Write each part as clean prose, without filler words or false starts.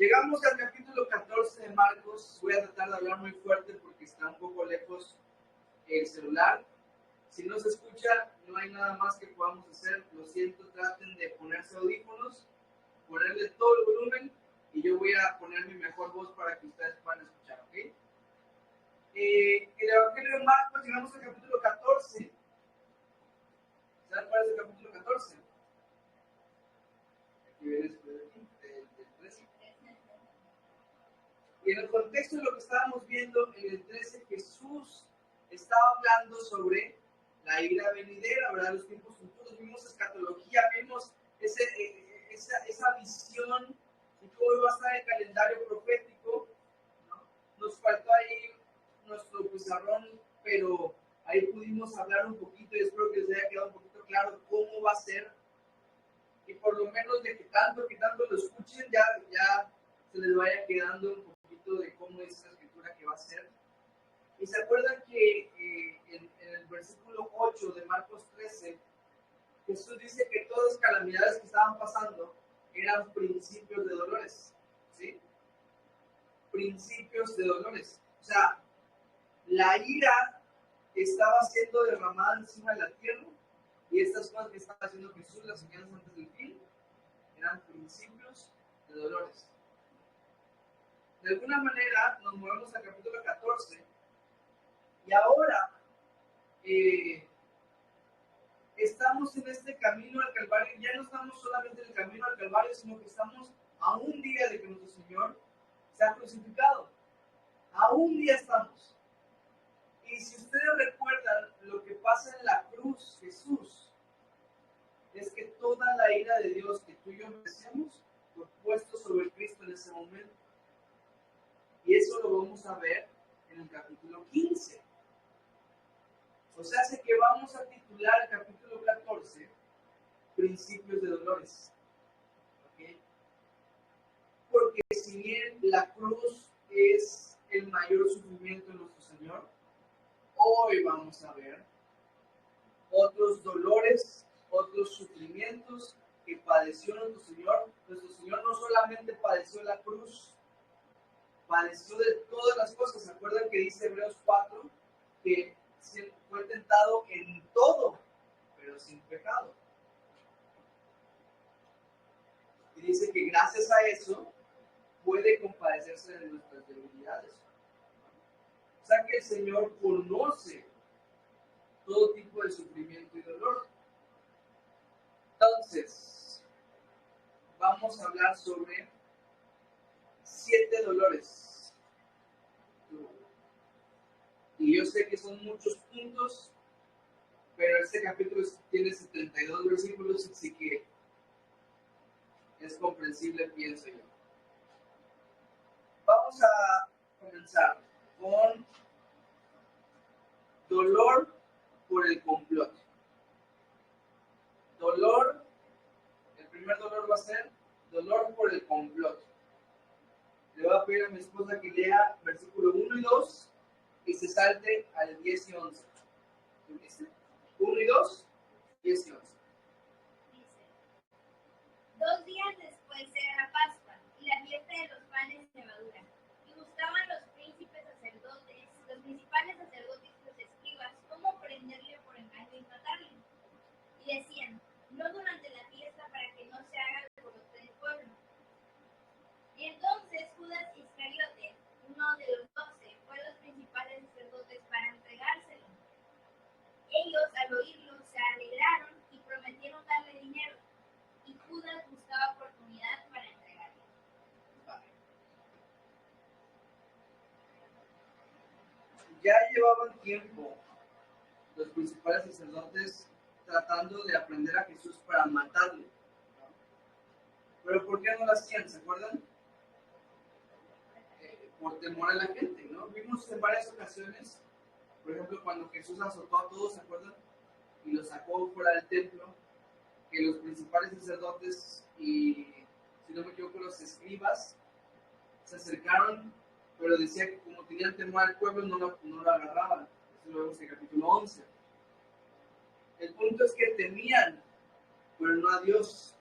Llegamos al capítulo 14 de Marcos. Voy a tratar de hablar muy fuerte porque está un poco lejos el celular. Si no se escucha, no hay nada más que podamos hacer. Lo siento, traten de ponerse audífonos, ponerle todo el volumen y yo voy a poner mi mejor voz para que ustedes puedan escuchar, ¿ok? El Evangelio de Marcos, llegamos al capítulo 14. ¿Saben cuál es el capítulo 14? Aquí viene después del 13. Y en el contexto de lo que estábamos viendo, en el 13, Jesús estaba hablando sobre la ira venidera, ¿verdad? Los tiempos futuros. Vimos escatología, vimos esa visión y cómo iba a estar el calendario profético, ¿no? Nos faltó ahí nuestro pizarrón, pero ahí pudimos hablar un poquito y espero que les haya quedado un poquito claro cómo va a ser. Y por lo menos de que tanto lo escuchen, ya se les vaya quedando un poquito de cómo es la escritura que va a ser. Y se acuerdan que en el versículo 8 de Marcos 13, Jesús dice que todas las calamidades que estaban pasando eran principios de dolores, ¿sí? Principios de dolores. O sea, la ira estaba siendo derramada encima de la tierra y estas cosas que estaba haciendo Jesús, las señales antes del fin, eran principios de dolores. De alguna manera nos movemos al capítulo 14 y ahora estamos en este camino al Calvario. Ya no estamos solamente en el camino al Calvario, sino que estamos a un día de que nuestro Señor se ha crucificado. A un día estamos. Y si ustedes recuerdan lo que pasa en la cruz, Jesús, es que toda la ira de Dios que tú y yo merecemos fue puesto sobre Cristo en ese momento. Y eso lo vamos a ver en el capítulo 15. O sea, hace que vamos a titular el capítulo 14, Principios de Dolores. ¿Okay? Porque si bien la cruz es el mayor sufrimiento de nuestro Señor, hoy vamos a ver otros dolores, otros sufrimientos que padeció nuestro Señor. Nuestro Señor no solamente padeció la cruz, padeció de todas las cosas. ¿Se acuerdan que dice Hebreos 4 que fue tentado en todo, pero sin pecado? Y dice que gracias a eso puede compadecerse de nuestras debilidades. O sea que el Señor conoce todo tipo de sufrimiento y dolor. Entonces, vamos a hablar sobre 7 dolores. Y yo sé que son muchos puntos, pero este capítulo tiene 72 versículos, así que es comprensible, pienso yo. Vamos a comenzar con dolor por el complot. Dolor, el primer dolor va a ser dolor por el complot. Le voy a pedir a mi esposa que lea versículo 1 y 2 y se salte al 10 y 11. ¿Dice? 1 y 2, 10 y 11. Dice: 2 días después era la Pascua y la fiesta de los panes de levadura. Y buscaban los principales sacerdotes y los escribas, cómo prenderle por engaño y matarle. Y decían: no durante la fiesta, para que no se haga alboroto del pueblo. Y entonces Judas Iscariote, uno de los 12, fue a los principales sacerdotes para entregárselo. Ellos, al oírlo, se alegraron y prometieron darle dinero. Y Judas buscaba oportunidad para entregarle. Vale. Ya llevaban tiempo los principales sacerdotes tratando de aprender a Jesús para matarlo. Pero ¿por qué no lo hacían? ¿Se acuerdan? Por temor a la gente, ¿no? Vimos en varias ocasiones, por ejemplo, cuando Jesús azotó a todos, ¿se acuerdan? Y los sacó fuera del templo, que los principales sacerdotes y, si no me equivoco, los escribas se acercaron, pero decía que como tenían temor al pueblo no lo agarraban. Eso lo vemos en el capítulo 11. El punto es que temían, pero no a Dios.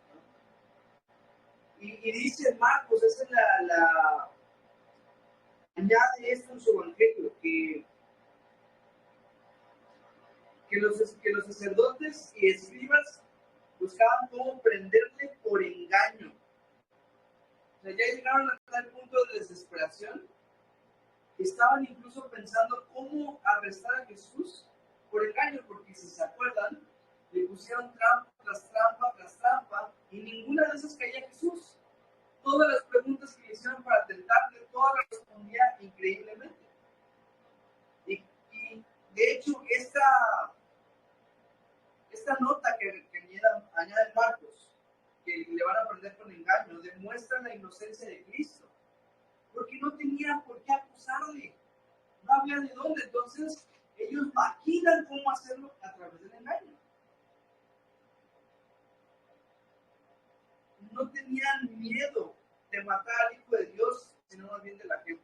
Y dice Marcos, esa es añade esto en su evangelio, que los sacerdotes y escribas buscaban cómo prenderle por engaño. O sea, ya llegaron a tal punto de desesperación que estaban incluso pensando cómo arrestar a Jesús por engaño, porque si se acuerdan, le pusieron trampa tras trampa tras trampa y ninguna de esas caía a Jesús. Todas las preguntas que le hicieron para tentarle, todas las respondía increíblemente. Y de hecho, esta nota que añade Marcos, que le van a prender con engaño, demuestra la inocencia de Cristo. Porque no tenían por qué acusarle. No había de dónde. Entonces, ellos maquinan cómo hacerlo a través del engaño. No tenían miedo de matar al Hijo de Dios, sino más bien de la gente.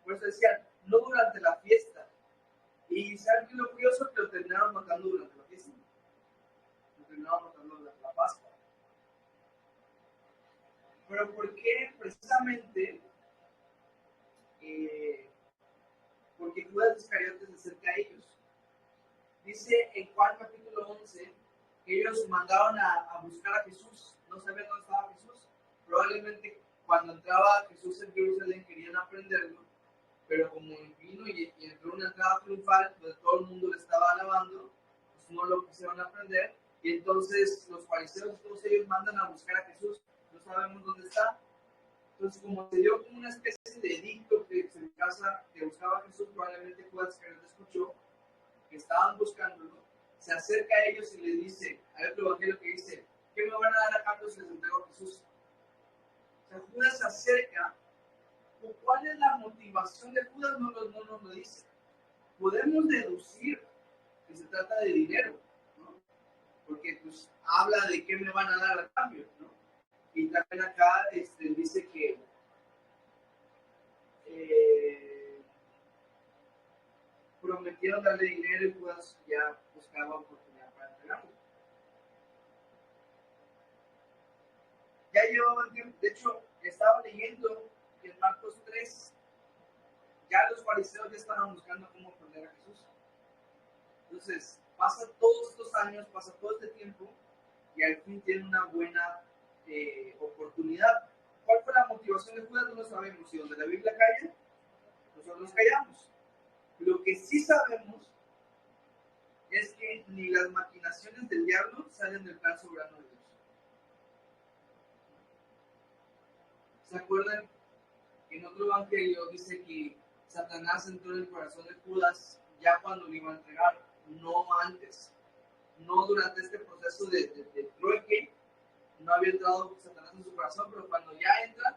Por eso decían, no durante la fiesta. Y ¿saben qué es lo curioso? Que lo terminaron matando durante la fiesta. Lo terminaron matando durante la Pascua. Pero ¿por qué? Precisamente porque Judas Iscariote se acerca a ellos. Dice en Juan capítulo 11 que ellos mandaron a buscar a Jesús. No sabían dónde estaba Jesús. Probablemente cuando entraba Jesús en Jerusalén querían aprenderlo, pero como vino y entró una entrada triunfal donde todo el mundo le estaba alabando, pues no lo quisieron aprender. Y entonces los fariseos, todos ellos mandan a buscar a Jesús. No sabemos dónde está. Entonces, como se dio como una especie de edicto que en casa que buscaba a Jesús, probablemente Judas Iscariote escuchó que estaban buscándolo, se acerca a ellos y le dice, hay otro evangelio que dice, ¿qué me van a dar a cambio si les entrego a Jesús? O sea, Judas se acerca. ¿Cuál es la motivación de Judas? No nos lo dice. Podemos deducir que se trata de dinero, ¿no? Porque pues habla de qué me van a dar a cambio, ¿no? Y también acá dice que prometieron darle dinero y Judas ya buscaba oportunidad para entregarlo. Ya llevaban tiempo, de hecho, estaba leyendo que en Marcos 3, ya los fariseos ya estaban buscando cómo prender a Jesús. Entonces, pasa todos estos años, pasa todo este tiempo, y al fin tienen una buena oportunidad. ¿Cuál fue la motivación de Judas? No lo sabemos. Si donde la Biblia calla, nosotros nos callamos. Lo que sí sabemos es que ni las maquinaciones del diablo salen del plan soberano de Dios. ¿Se acuerdan que en otro evangelio dice que Satanás entró en el corazón de Judas ya cuando le iba a entregar, no antes? No durante este proceso de trueque, no había entrado Satanás en su corazón, pero cuando ya entra,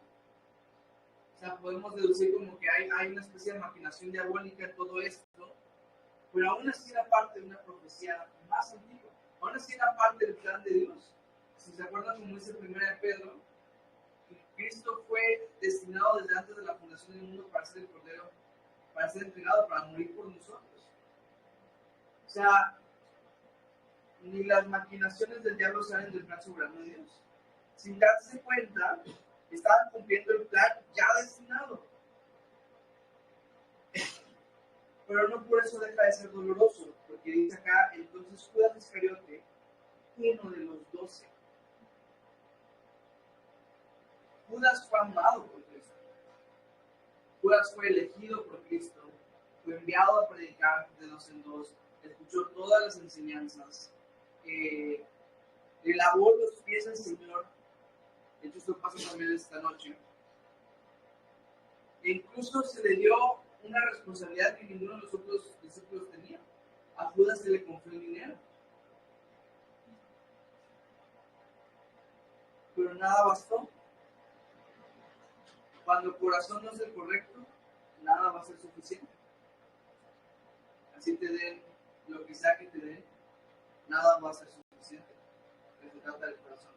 o sea, podemos deducir como que hay una especie de maquinación diabólica en todo esto, pero aún así era parte de una profecía más antigua, aún así era parte del plan de Dios. Si se acuerdan, como dice 1 Pedro, que Cristo fue destinado desde antes de la fundación del mundo para ser el Cordero, para ser entregado, para morir por nosotros. O sea, ni las maquinaciones del diablo salen del plan soberano de Dios. Sin darse cuenta, estaban cumpliendo el plan ya destinado. Pero no por eso deja de ser doloroso, porque dice acá, entonces Judas Iscariote, uno de los 12. Judas fue amado por Cristo. Judas fue elegido por Cristo, fue enviado a predicar de dos en dos, escuchó todas las enseñanzas, le lavó los pies al Señor. De hecho, esto pasa también esta noche. E incluso se le dio una responsabilidad que ninguno de los otros discípulos tenía. A Judas se le confió el dinero. Pero nada bastó. Cuando el corazón no es el correcto, nada va a ser suficiente. Así te den lo que sea que te den, nada va a ser suficiente. Se trata del corazón.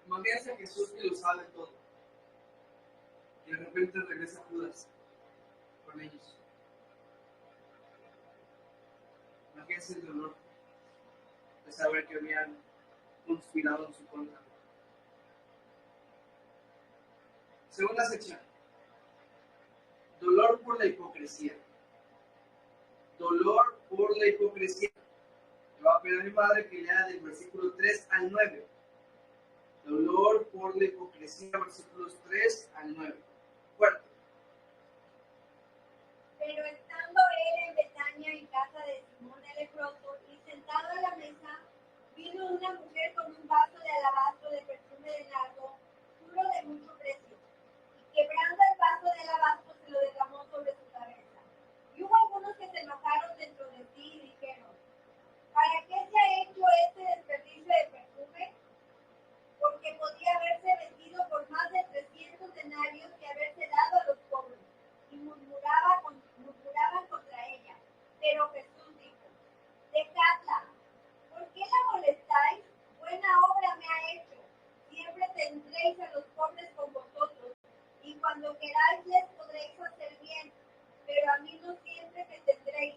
Imagínense a Jesús que lo sabe todo. Y de repente regresa Judas con ellos. ¿Qué es el dolor? De saber que habían conspirado en su contra. Segunda sección. Dolor por la hipocresía. Dolor por la hipocresía. Le voy a pedir a mi madre que lea del versículo 3 al 9. Dolor por la hipocresía, versículos 3 al 9. Fuerte. Pero estando él en Betania, en casa de Simón el leproso, y sentado a la mesa, vino una mujer con un vaso de alabastro de perfume de nardo, puro de mucho precio, y quebrando el vaso de alabastro se lo derramó sobre su cabeza. Y hubo algunos que se enojaron dentro de sí y dijeron: ¿para qué se ha hecho este desperdicio de perfume? Porque podía haberse vendido por más de 300 denarios y haberse dado a los pobres. Y murmuraban contra ella. Pero Jesús dijo: dejadla, ¿por qué la molestáis? Buena obra me ha hecho. Siempre tendréis a los pobres con vosotros, y cuando queráis les podréis hacer bien, pero a mí no siempre me tendréis.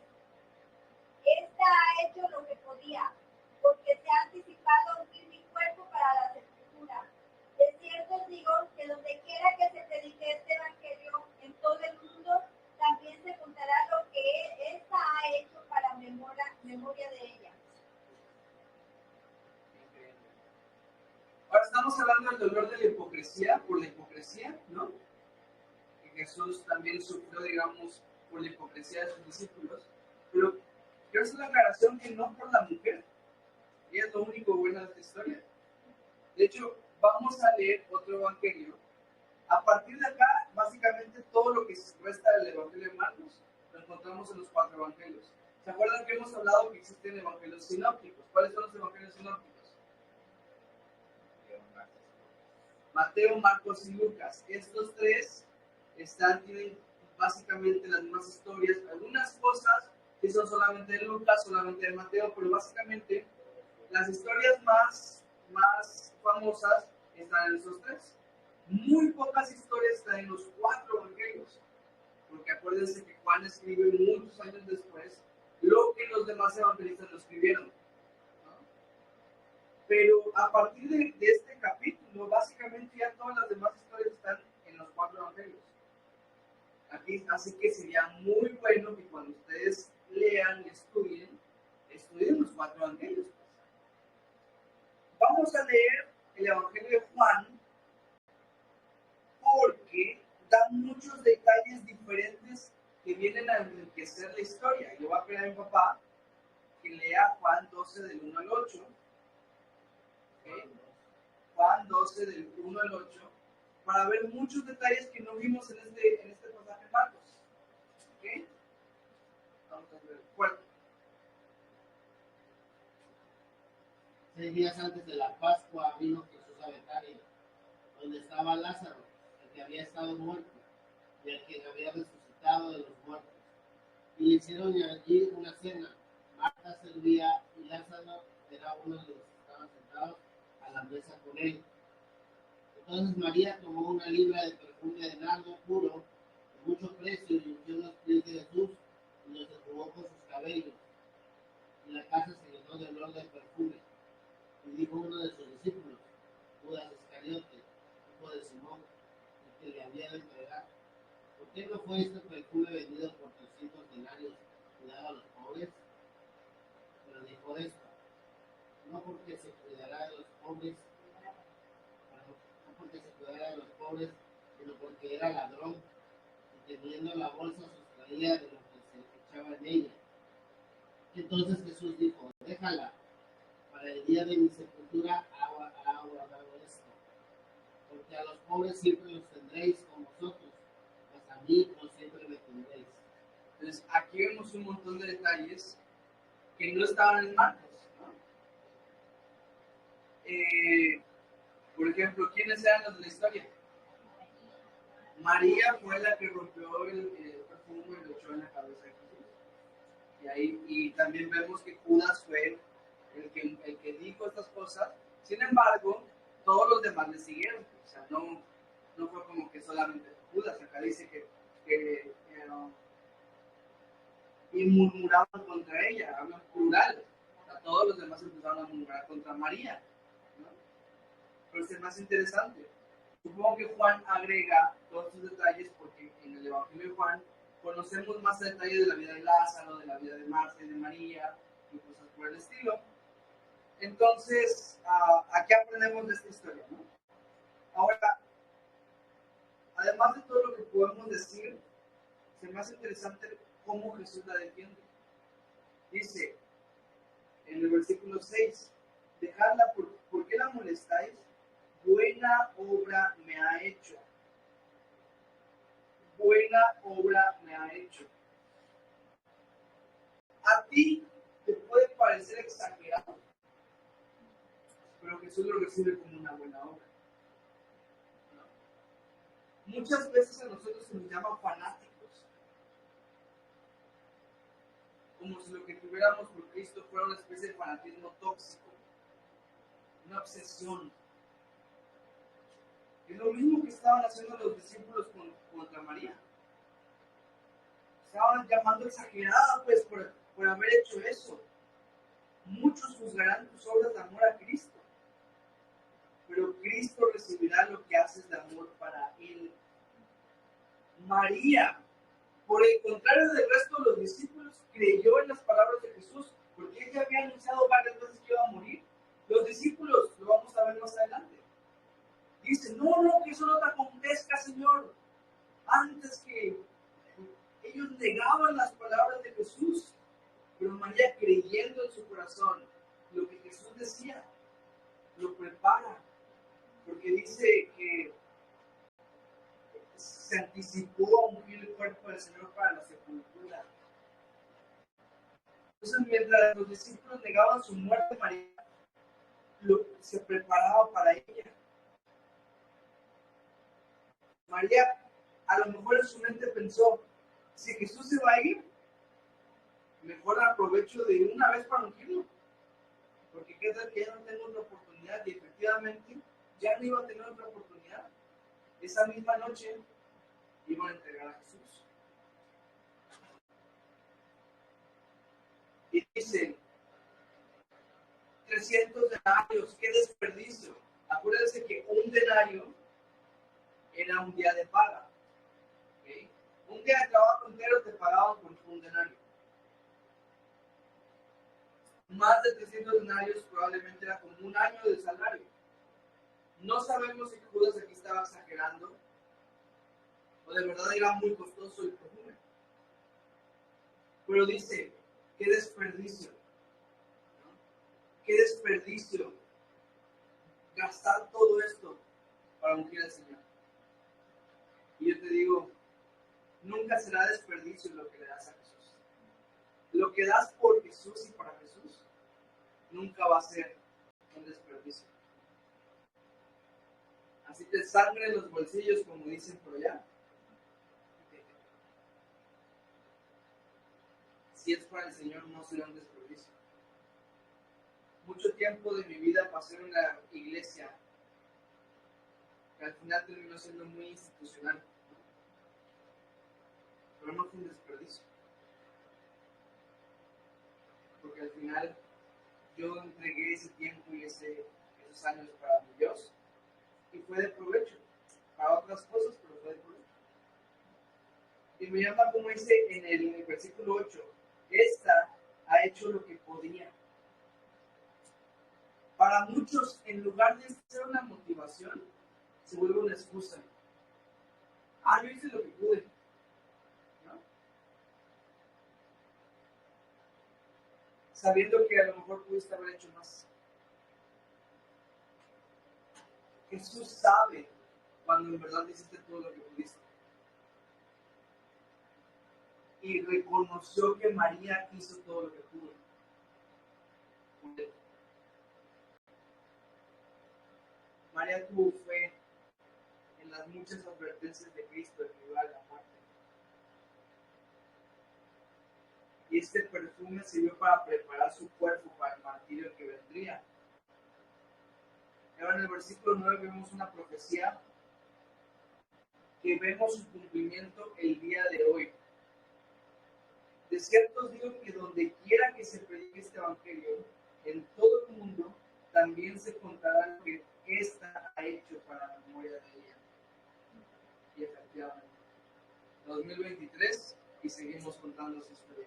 Esta ha hecho lo que podía, porque se ha anticipado a unir mi cuerpo para la sepultura. De cierto os digo que donde quiera que se predique este evangelio en todo el mundo, también se contará lo que ésta ha hecho para memoria de ella. Ahora estamos hablando del dolor de la hipocresía, por la hipocresía, ¿no? Que Jesús también sufrió, digamos, por la hipocresía de sus discípulos. Pero quiero hacer la aclaración que no por la mujer. Ella es lo único bueno de esta historia. De hecho, vamos a leer otro evangelio. A partir de acá, básicamente todo lo que resta del evangelio de Marcos lo encontramos en los 4 evangelios. ¿Se acuerdan que hemos hablado que existen evangelios sinópticos? ¿Cuáles son los evangelios sinópticos? Mateo, Marcos y Lucas. Estos 3 tienen básicamente las mismas historias. Algunas cosas que son solamente de Lucas, solamente de Mateo, pero básicamente las historias más famosas están en esos 3. Muy pocas historias están en los 4 evangelios, porque acuérdense que Juan escribe muchos años después lo que los demás evangelistas no escribieron, ¿no? Pero a partir de este capítulo, básicamente ya todas las demás historias están en los 4 evangelios. Aquí, así que sería muy bueno que cuando ustedes lean y estudien los 4 evangelios. Vamos a leer el evangelio de Juan porque dan muchos detalles diferentes que vienen a enriquecer la historia. Yo voy a pedir a mi papá que lea Juan 12 del 1 al 8. ¿Okay? Juan 12 del 1 al 8, para ver muchos detalles que no vimos en este pasaje de Marcos. ¿Okay? Vamos a ver. Fuerte. 6 días antes de la Pascua vino Jesús a Betania, donde estaba Lázaro, el que había estado muerto, y el que había resucitado de los muertos. Y le hicieron allí una cena. Marta servía y Lázaro era uno de los que estaban sentados a la mesa con él. Entonces María tomó una libra de perfume de nardo puro, de mucho precio, y ungió los pies de Jesús y los enjugó con sus cabellos. Y la casa se llenó de olor de perfume. Y dijo uno de sus discípulos, Judas Iscariote, hijo de Simón, el que le había de entregar: ¿por qué no fue este perfume vendido por 300 denarios y dado a los pobres? Pero dijo esto, no porque se cuidará de los pobres, sino porque era ladrón, y teniendo la bolsa sustraía de lo que se echaba en ella. Entonces Jesús dijo, déjala, para el día de mi sepultura ha guardado esto, porque a los pobres siempre los tendréis con vosotros, mas a mí no siempre me tendréis. Entonces, aquí vemos un montón de detalles que no estaban en Marcos, ¿no? Por ejemplo, ¿quiénes eran los de la historia? María fue la que rompió el perfume y lo echó en la cabeza de Jesús. Y también vemos que Judas fue el que dijo estas cosas. Sin embargo, todos los demás le siguieron. O sea, no fue como que solamente Judas. Acá dice que y murmuraban contra ella. Hablan por plural. A todos los demás empezaron a murmurar contra María, ¿no? Pero es el más interesante. Supongo que Juan agrega todos estos detalles porque en el Evangelio de Juan conocemos más detalles de la vida de Lázaro, de la vida de Marta y de María y cosas por el estilo. Entonces, aquí aprendemos de esta historia, ¿no? Ahora, además de todo lo que podemos decir, se me hace interesante cómo Jesús la defiende. Dice en el versículo 6, dejadla, ¿por qué la molestáis? Buena obra me ha hecho. Buena obra me ha hecho. A ti te puede parecer exagerado, pero Jesús lo recibe como una buena obra. Muchas veces a nosotros se nos llama fanáticos, como si lo que tuviéramos por Cristo fuera una especie de fanatismo tóxico, una obsesión. Es lo mismo que estaban haciendo los discípulos contra María. Estaban llamando exagerada pues por haber hecho eso. Muchos juzgarán tus obras de amor a Cristo, pero Cristo recibirá lo que haces de amor para Él. María, por el contrario del resto de los discípulos, creyó en las palabras de Jesús, porque ella había anunciado varias veces que iba a morir. Los discípulos, lo vamos a ver más adelante, dicen, no, que eso no te acontezca, Señor. Antes que ellos negaban las palabras de Jesús, pero María, creyendo en su corazón lo que Jesús decía, lo prepara, porque dice que se anticipó a ungir el cuerpo del Señor para la sepultura. Entonces, mientras los discípulos negaban su muerte, María se preparaba para ella. María, a lo mejor en su mente pensó, si Jesús se va a ir, mejor aprovecho de una vez para ungirlo, porque qué tal que ya no tengo otra oportunidad, y efectivamente ya no iba a tener otra oportunidad. Esa misma noche iban a entregar a Jesús. Y dice, 300 denarios, qué desperdicio. Acuérdense que un denario era un día de paga. ¿Okay? Un día de trabajo entero te pagaban con un denario. Más de 300 denarios probablemente era como un año de salario. No sabemos si Judas aquí estaba exagerando o de verdad era muy costoso el perfume. Pero dice, qué desperdicio. ¿No? Qué desperdicio gastar todo esto para ungir al Señor. Y yo te digo, nunca será desperdicio lo que le das a Jesús. Lo que das por Jesús y para Jesús nunca va a ser un desperdicio. Así te sangre en los bolsillos, como dicen por allá. Si es para el Señor, no será un desperdicio. Mucho tiempo de mi vida pasé en la iglesia, que al final terminó siendo muy institucional. Pero no fue un desperdicio. Porque al final yo entregué ese tiempo y esos años para mi Dios. Y fue de provecho. Para otras cosas, pero fue de provecho. Y me llama, como dice en el versículo 8, esta ha hecho lo que podía. Para muchos, en lugar de ser una motivación, se vuelve una excusa. Yo hice lo que pude. ¿No? Sabiendo que a lo mejor pudiste haber hecho más. Jesús sabe cuando en verdad hiciste todo lo que pudiste. Y reconoció que María hizo todo lo que pudo. María tuvo fe en las muchas advertencias de Cristo en lugar de la muerte. Y este perfume sirvió para preparar su cuerpo para el martirio que vendría. Ahora en el versículo 9 vemos una profecía que vemos su cumplimiento el día de hoy. cierto os digo que donde quiera que se predique este evangelio, en todo el mundo, también se contará lo que ésta ha hecho para la memoria de ella. Y efectivamente, 2023 y seguimos contando esa historia.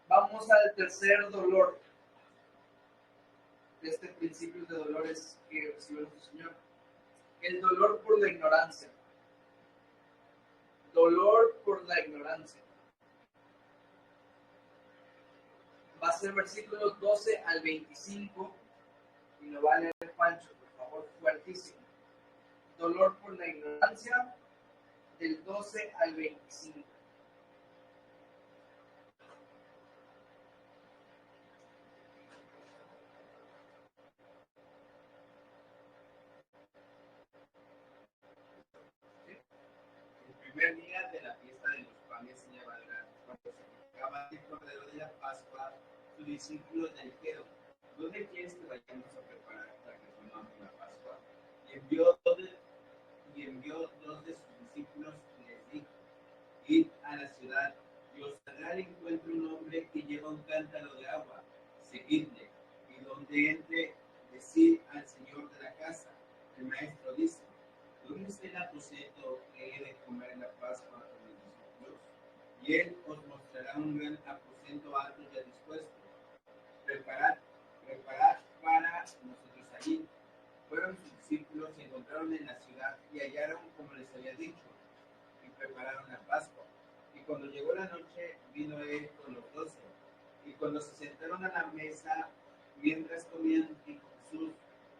Vamos al tercer dolor de este principio de dolores que recibió nuestro Señor. El dolor por la ignorancia. Dolor por la ignorancia. Va a ser versículos 12 al 25 y lo va a leer Pancho, por favor, fuertísimo. Dolor por la ignorancia del 12 al 25. El primer día de la fiesta de los panes sin levadura, cuando se acercaba el cordero de la Pascua, sus discípulos le dijeron: ¿Dónde quieres que vayamos a preparar para que comamos la Pascua? Y envió dos de sus discípulos y les dijo: Id a la ciudad y os saldrá al encuentro un hombre que lleva un cántaro de agua. Seguidle, y donde entre, decid al señor de la casa: el maestro dice: ¿Dónde está el aposento que he de comer la Pascua con mis discípulos? Y él os mostrará un gran aposento alto y dispuesto. Preparad para nosotros allí. Fueron sus discípulos y encontraron en la ciudad y hallaron como les había dicho, y prepararon la Pascua. Y cuando llegó la noche, vino él con los 12. Y cuando se sentaron a la mesa, mientras comían, dijo Jesús: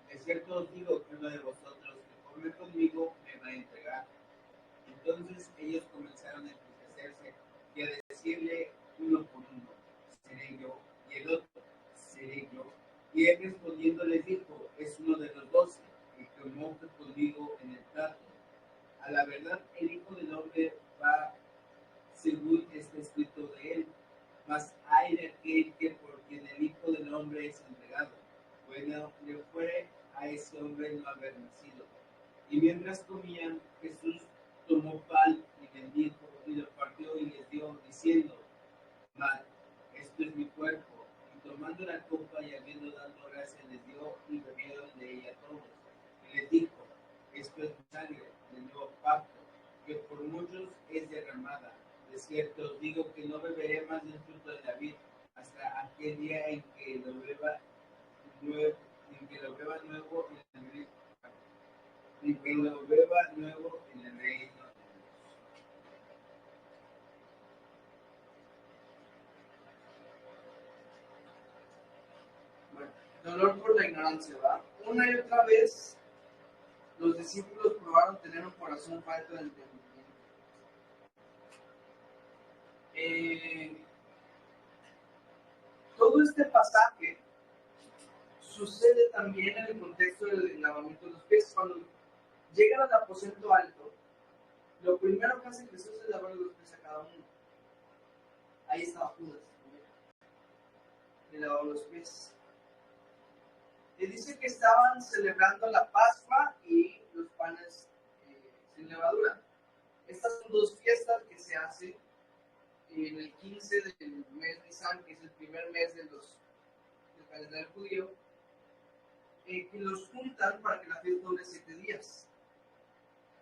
de cierto os digo que uno de vosotros que come conmigo me va a entregar. Entonces ellos comenzaron a entristecerse y a decirle uno por uno: seré yo, y el otro: seré yo. Y él respondiendo les dijo: es uno de los 12, el que moja conmigo en el plato. A la verdad, el Hijo del Hombre va según está escrito de él, mas hay de aquel que por quien el Hijo del Hombre es entregado. Bueno le fue a ese hombre no haber nacido. Y mientras comían, Jesús tomó pan y bendijo y lo partió y les dio, diciendo: Tomad, esto es mi cuerpo. Y tomando la copa y habiendo dado gracias, les dio y bebieron de ella todos. Y les dijo: esto es mi sangre del nuevo pacto, que por muchos es derramada. De cierto os digo que no beberé más del fruto de la vid hasta aquel día en que lo beba nuevo en el reino. Bueno, dolor por la ignorancia, ¿va? Una y otra vez los discípulos probaron tener un corazón falto de entendimiento. Todo este pasaje sucede también en el contexto del lavamiento de los pies. Cuando llegan al aposento alto, lo primero que hace Jesús es lavar los pies a cada uno. Ahí estaba Judas, le lavó los pies. Le dice que estaban celebrando la Pascua y los panes sin levadura. Estas son dos fiestas que se hacen en el 15 del mes Nisan, que es el primer mes del calendario judío, que los juntan para que la fiesta dure 7 días.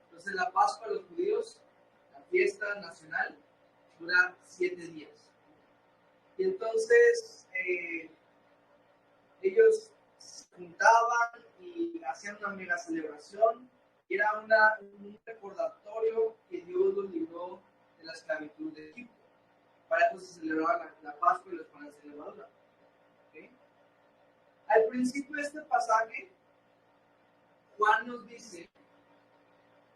Entonces la Pascua de los judíos, la fiesta nacional, dura 7 días. Y entonces ellos se juntaban y hacían una mega celebración. Y era un recordatorio que Dios los libró de la esclavitud de Egipto. Para eso se celebraba la Pascua y los panes de levadura. ¿Okay? Al principio de este pasaje, Juan nos dice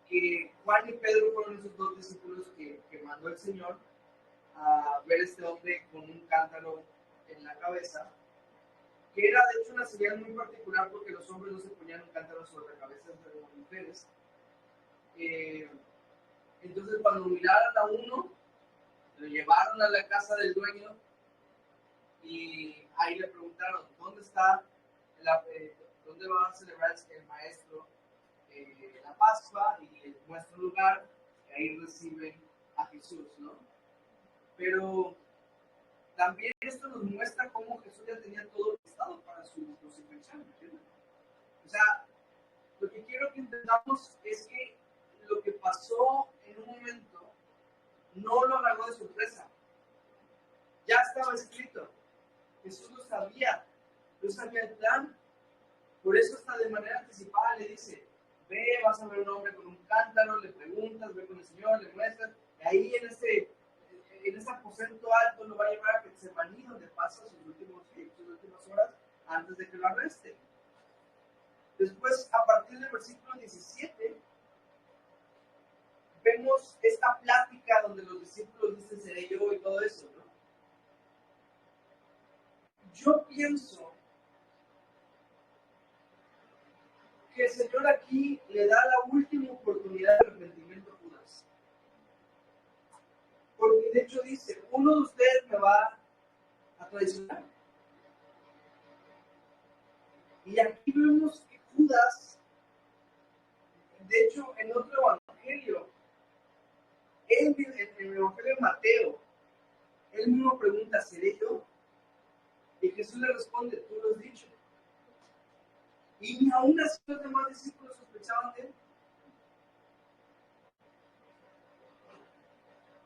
que Juan y Pedro fueron esos dos discípulos que mandó el Señor a ver a este hombre con un cántaro en la cabeza, que era de hecho una señal muy particular porque los hombres no se ponían un cántaro sobre la cabeza de las mujeres. Entonces cuando miraron a uno, lo llevaron a la casa del dueño y ahí le preguntaron: ¿dónde va a celebrar el maestro la Pascua? Y les muestra un lugar y ahí reciben a Jesús, ¿no? Pero también esto nos muestra cómo Jesús ya tenía todo listado para su crucifixión, ¿entiendes? O sea, lo que quiero que entendamos es que lo que pasó en un momento no lo agarró de sorpresa. Ya estaba escrito. Jesús lo sabía el plan. Por eso hasta de manera anticipada le dice, ve, vas a ver un hombre con un cántaro, le preguntas, ve con el Señor, le muestras, y ahí en ese aposento alto lo va a llevar a Getsemaní, donde pasa sus últimas horas antes de que lo arreste. Después, a partir del versículo 17, vemos esta plática donde los discípulos dicen, seré yo y todo eso, ¿no? Yo pienso que el Señor aquí le da la última oportunidad de arrepentimiento a Judas. Porque de hecho dice, uno de ustedes me va a traicionar. Y aquí vemos que Judas, de hecho en otro evangelio, en el evangelio de Mateo, él mismo pregunta, ¿seré yo? Y Jesús le responde, tú lo has dicho. Y aún así los demás discípulos sospechaban de él.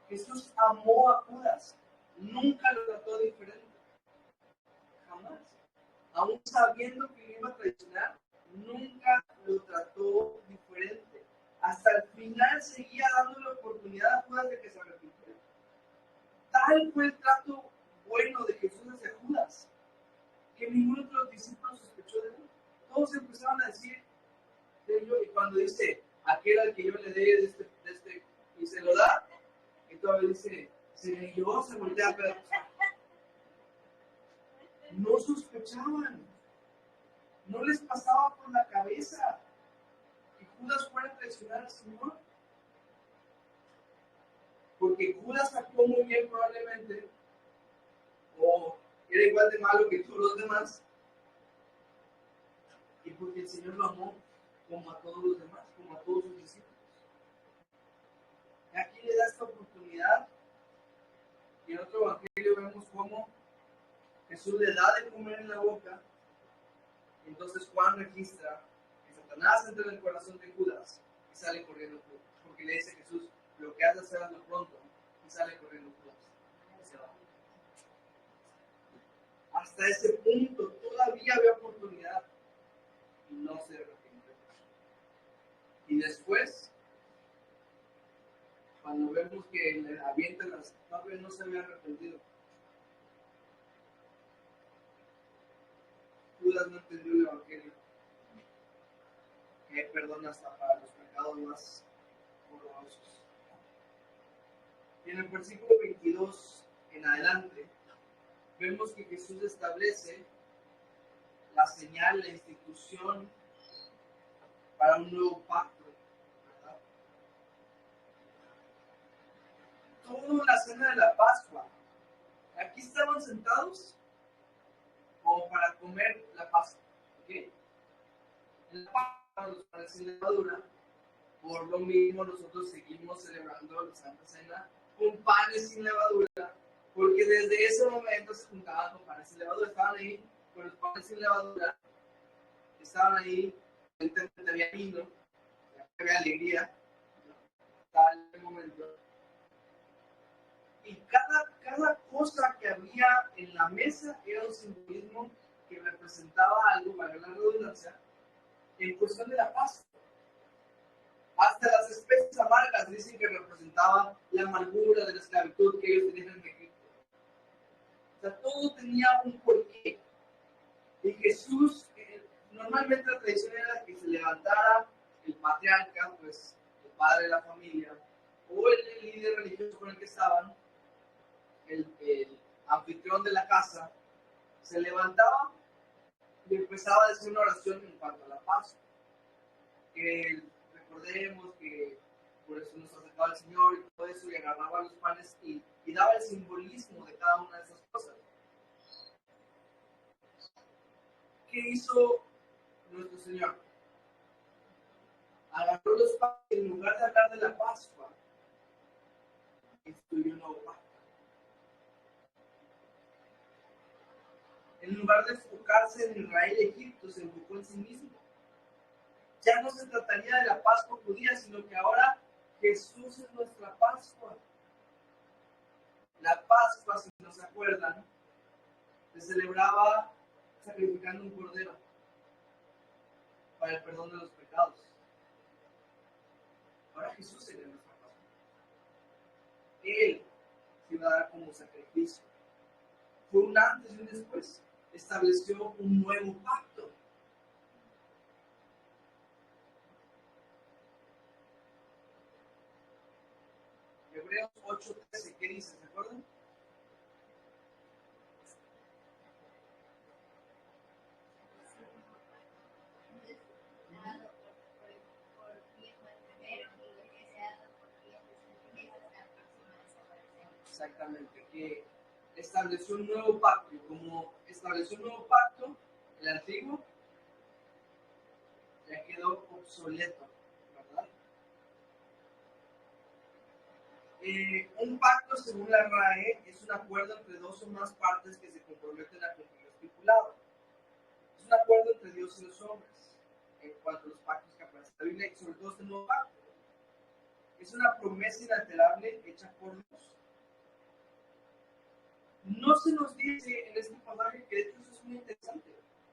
Jesús amó a Judas, nunca lo trató diferente, jamás. Aún sabiendo que lo iba a traicionar, nunca lo trató diferente. Hasta el final seguía dándole oportunidad a Judas de que se arrepintiera. Tal fue el trato bueno de Jesús hacia Judas, que ninguno de los discípulos sospechó de él. Todos empezaron a decir de ello, y cuando dice, aquel al que yo le dé de este y se lo da, y todavía dice, seré yo, se voltea a ver. No sospechaban, no les pasaba por la cabeza que Judas fuera a traicionar al Señor. Porque Judas actuó muy bien probablemente, o era igual de malo que todos los demás, y porque el Señor lo amó como a todos los demás, como a todos sus discípulos. Y aquí le da esta oportunidad, y en otro evangelio vemos cómo Jesús le da de comer en la boca. Entonces Juan registra que Satanás entra en el corazón de Judas y sale corriendo Judas, porque le dice a Jesús, lo que has de hacer hazlo pronto, y sale corriendo Judas. Y se va. Hasta ese punto todavía había oportunidad y no se arrepintió. Y después, cuando vemos que le avientan las todavía no se había arrepentido. Judas no entendió el evangelio, que perdona hasta para los pecados más horrorosos. Y en el versículo 22 en adelante, vemos que Jesús establece la señal, la institución para un nuevo pacto, ¿verdad? Toda la cena de la Pascua. Aquí estaban sentados como para comer la Pascua. ¿Okay? En la Pascua los panes sin levadura. Por lo mismo nosotros seguimos celebrando la Santa Cena con panes sin levadura, porque desde ese momento se juntaban con panes sin levadura, estaban ahí con los panes sin levadura, estaban ahí, evidentemente había vino, había alegría, estaba en el momento. Y cada cosa que había en la mesa era un simbolismo que representaba algo, para la redundancia, en cuestión de la Pascua. Hasta las especies amargas dicen que representaban la amargura de la esclavitud que ellos tenían en Egipto. O sea, todo tenía un porqué. Y Jesús, normalmente la tradición era que se levantara el patriarca, pues el padre de la familia, o el líder religioso con el que estaban, el anfitrión de la casa, se levantaba y empezaba a decir una oración en cuanto a la Pascua. Que recordemos que por eso nos acercaba el Señor y todo eso, y agarraba los panes y daba el simbolismo de cada una de esas cosas. ¿Qué hizo nuestro Señor? Agarró los panes y en lugar de hablar de la Pascua, instituyó un nuevo pacto. En lugar de enfocarse en Israel y Egipto, se enfocó en sí mismo. Ya no se trataría de la Pascua judía, sino que ahora Jesús es nuestra Pascua. La Pascua, si nos acuerdan, se celebraba sacrificando un cordero para el perdón de los pecados. Ahora Jesús sería nuestra Pascua. Él se iba a dar como sacrificio. Fue un antes y un después. Estableció un nuevo pacto. Hebreos 8:13, ¿qué dice? ¿Se acuerdan? Exactamente, que estableció un nuevo pacto. Y como estableció un nuevo pacto, el antiguo ya quedó obsoleto, ¿verdad? Un pacto, según la RAE, es un acuerdo entre dos o más partes que se comprometen a cumplir lo estipulado. Es un acuerdo entre Dios y los hombres, en cuanto a los pactos que aparecen en la Biblia, y sobre todo este nuevo pacto. Es una promesa inalterable hecha por Dios. No se nos dice en este pasaje, que de hecho eso es muy interesante,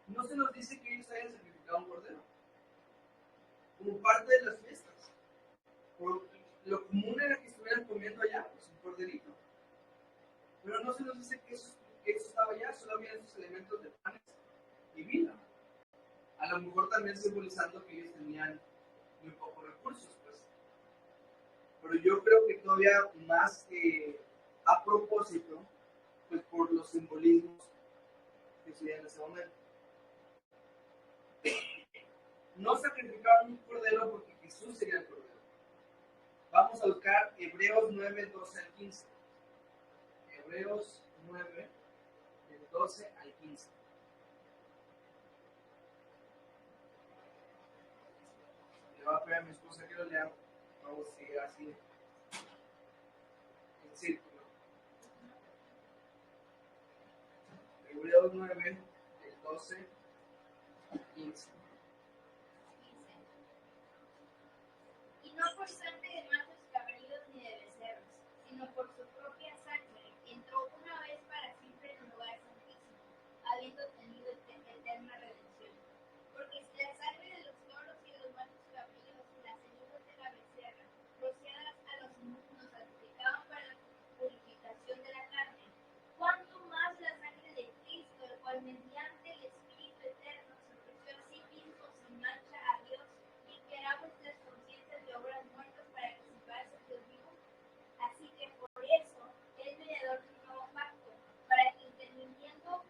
no se nos dice que ellos hayan sacrificado un cordero como parte de las fiestas. Por lo común era que estuvieran comiendo allá, pues un corderito. Pero no se nos dice que eso estaba allá, solo había esos elementos de panes y vino. A lo mejor también simbolizando que ellos tenían muy pocos recursos, pues. Pero yo creo que todavía más a propósito, pues por los simbolismos que se en ese momento. No sacrificaron un cordero porque Jesús sería el cordero. Vamos a buscar Hebreos 9, 12 al 15. Hebreos 9, del 12 al 15. Le voy a pedir a mi esposa que lo lea. Vamos a seguir así en círculo. Hebreos 9, del 12 al 15. Y no por sangre de machos cabríos ni de becerros, sino por su propia sangre, entró una vez para siempre en el lugar santísimo, habiendo tenido eterna redención. Porque si la sangre de los toros y de los machos cabríos y las cenizas de la becerra, rociadas a los inmundos, santificaban para la purificación de la carne, ¿cuánto más la sangre de Cristo, el cual mediante el Espíritu eterno se ofreció a sí mismo sin mancha a Dios, limpiará vuestras conciencias de obras muertas para que sirváis a Dios vivo? Así que por eso es mediador de un nuevo pacto, para que teniendo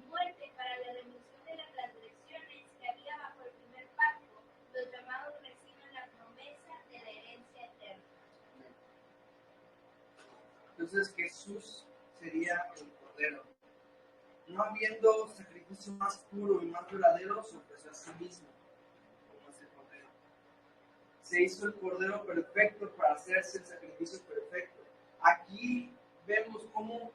muerte para la remisión de las transgresiones que había bajo el primer pacto, los llamados reciban la promesa de la herencia eterna. Entonces Jesús sería el cordero. No habiendo sacrificio más puro y más verdadero, se ofreció a sí mismo como es el cordero. Se hizo el cordero perfecto para hacerse el sacrificio perfecto. Aquí vemos cómo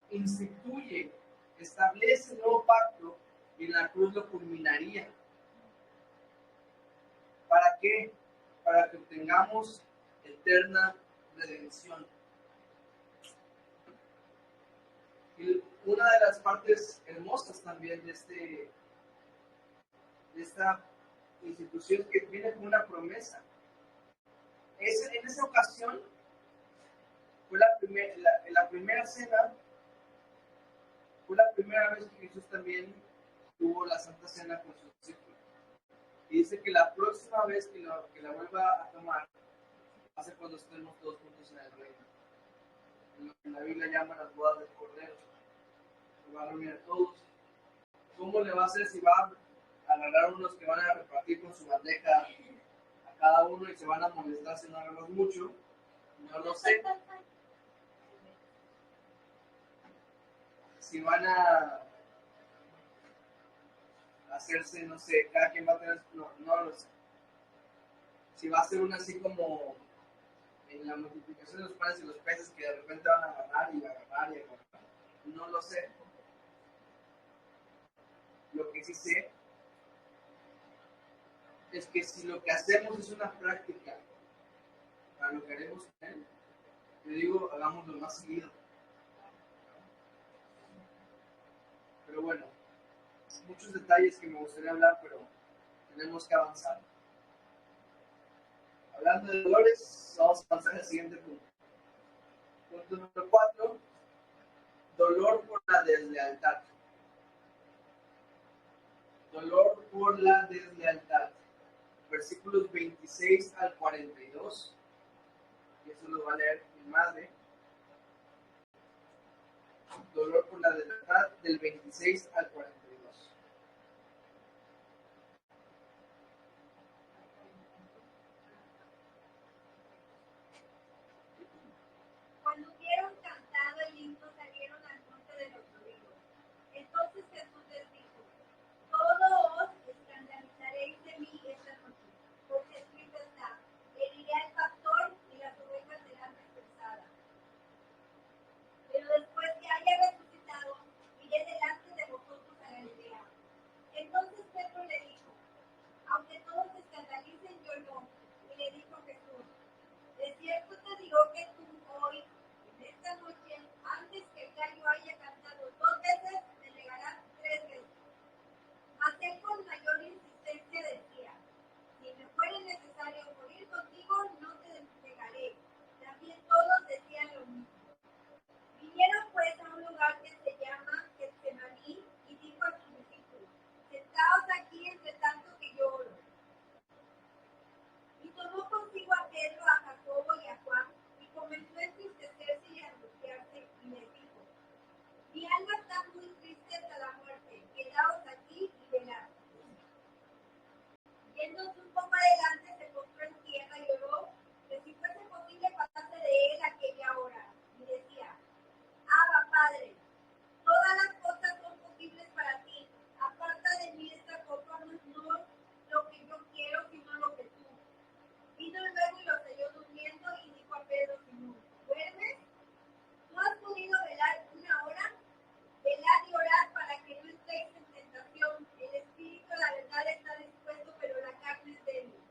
instituye, establece el nuevo pacto y en la cruz lo culminaría. ¿Para qué? Para que obtengamos eterna redención. Y una de las partes hermosas también de esta institución que viene con una promesa. En esa ocasión fue la primera cena, fue la primera vez que Jesús también tuvo la Santa Cena con sus discípulos. Y dice que la próxima vez que la vuelva a tomar va a ser cuando estemos todos juntos en el reino. En lo que la Biblia llama las bodas del Cordero. Se va a reunir a todos. ¿Cómo le va a hacer si va a agarrar unos que van a repartir con su bandeja a cada uno y se van a molestar si no agarramos mucho? No lo sé. Si van a hacerse, no sé, cada quien va a tener, no lo sé. Si va a ser una así como en la multiplicación de los panes y los peces que de repente van a agarrar y agarrar y agarrar. No lo sé. Lo que sí sé es que si lo que hacemos es una práctica para lo que haremos con él, yo digo, hagámoslo más seguido. Pero bueno, muchos detalles que me gustaría hablar, pero tenemos que avanzar. Hablando de dolores, vamos a pasar al siguiente punto. Punto número 4, dolor por la deslealtad. Dolor por la deslealtad. Versículos 26 al 42. Y eso lo va a leer mi madre. Dolor por la deslealtad del 26 al 42. Cuando hubieron cantado el himno, salieron al monte de los olivos. Entonces Jesús les dijo: todos os escandalizaréis de mí esta noche, porque escrito está: heriré al pastor y las ovejas serán dispersadas. Pero después que haya resucitado, iré delante de vosotros a Galilea. Entonces Pedro le dijo: aunque todos se escandalicen, yo no. Y le dijo Jesús: de cierto te digo que tú hoy, en esta noche, antes que el gallo haya cantado 2 veces, me negarás 3 veces. Mas él con mayor insistencia decía: si me fuere necesario morir contigo, no te negaré. También todos decían lo mismo. Vinieron pues a un lugar que se llama Getsemaní y dijo a sus discípulos: sentaos aquí entre tanto que yo oro. Y tomó consigo a Pedro, a Jacobo y a Juan, y comenzó a entristecerse y a angustiarse, y les dijo: mi alma está muy triste hasta la muerte, quedaos aquí y velad. Yéndose un poco adelante, se postró en tierra y oró, que si fuese posible pasase de él aquella hora. Y decía: Abba, Padre, todas las cosas son posibles para ti. Aparta de mí esta copa, no lo que yo quiero, sino lo que tú. Vino luego y lo halló durmiendo y dijo a Pedro: Simón, ¿duermes? ¿No has podido velar 1 hora? Velad y orad para que no entréis en tentación. El espíritu, la verdad, está dispuesto, pero la carne es débil.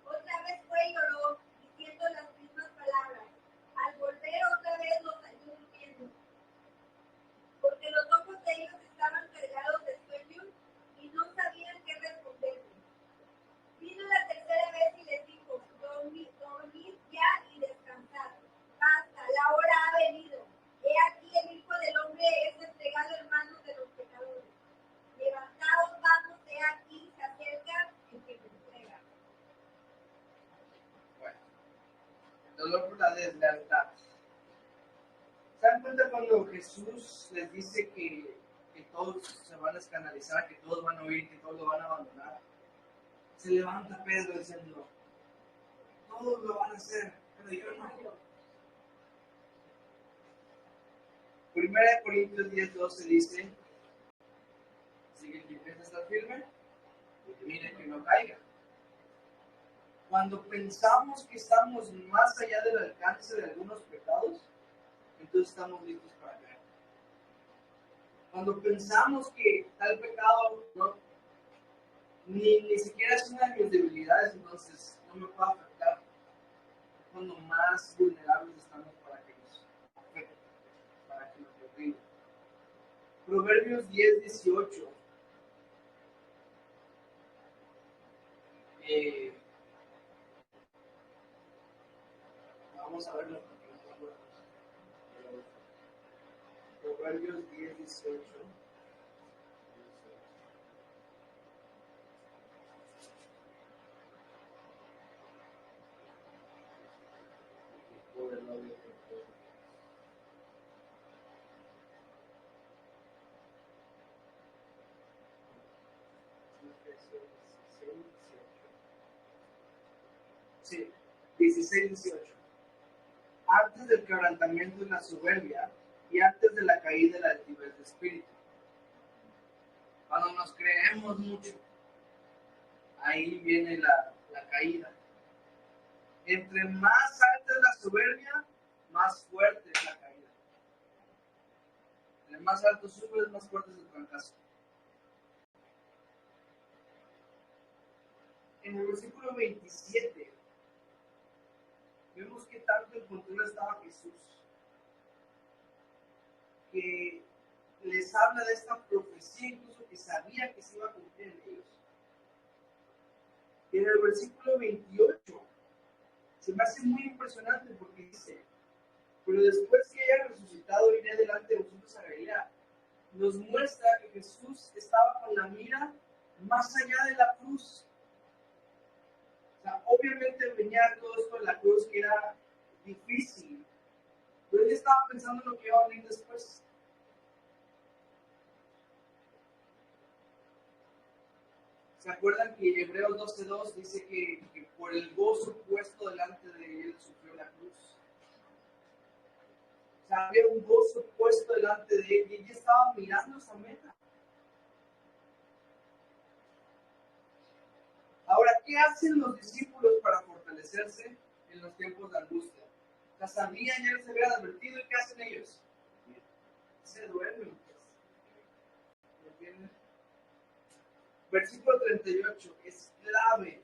Otra vez fue y oró, diciendo las mismas palabras. Al volver otra vez los halló durmiendo, porque los ojos de ellos estaban cargados de sueño y no sabían qué responderle. Vino la tercera vez y les dijo: dormid ya y descansad. Basta, la hora ha venido. He aquí el Hijo del Hombre es entregado en manos de los pecadores. Levantaos, vamos, he aquí se acerca el que me entrega. Bueno, dolor por la deslealtad. ¿Se dan cuenta cuando Jesús les dice que todos se van a escandalizar, que todos van a oír, que todos lo van a abandonar? Se levanta Pedro diciendo: todos lo van a hacer, pero yo no. 1 Corintios 10:12 dice: si el que piensa estar firme, mire que no caiga. Cuando pensamos que estamos más allá del alcance de algunos pecados, entonces estamos listos para caer. Cuando pensamos que tal pecado no, ni siquiera es una de mis debilidades, entonces no me puede afectar, cuando más vulnerables estamos para que nos afecte, para que nos derribe. Proverbios 10:18. Vamos a verlo. Proverbios 10:18. Sí, 16:18. Antes del quebrantamiento y la soberbia, y antes de la caída y la altivez de espíritu. Cuando nos creemos mucho, ahí viene la caída. Entre más alta es la soberbia, más fuerte es la caída. El más alto sube, es más fuerte es el fracaso. En el versículo 27, vemos que tanto en control estaba Jesús, que les habla de esta profecía, incluso que sabía que se iba a cumplir en ellos. Y en el versículo 28, se me hace muy impresionante porque dice: pero después que haya resucitado, iré delante de vosotros a Galilea. Nos muestra que Jesús estaba con la mira más allá de la cruz. O sea, obviamente venía todo esto de la cruz, que era difícil, pero él estaba pensando en lo que iba a venir después. ¿Se acuerdan que Hebreos 12:2 dice que por el gozo puesto delante de él sufrió la cruz? O sea, había un gozo puesto delante de él y ella estaba mirando esa meta. Ahora, ¿qué hacen los discípulos para fortalecerse en los tiempos de angustia? Ya sabían, ya les habían advertido, ¿y qué hacen ellos? Se duermen. ¿Me entienden? Versículo 38, es clave.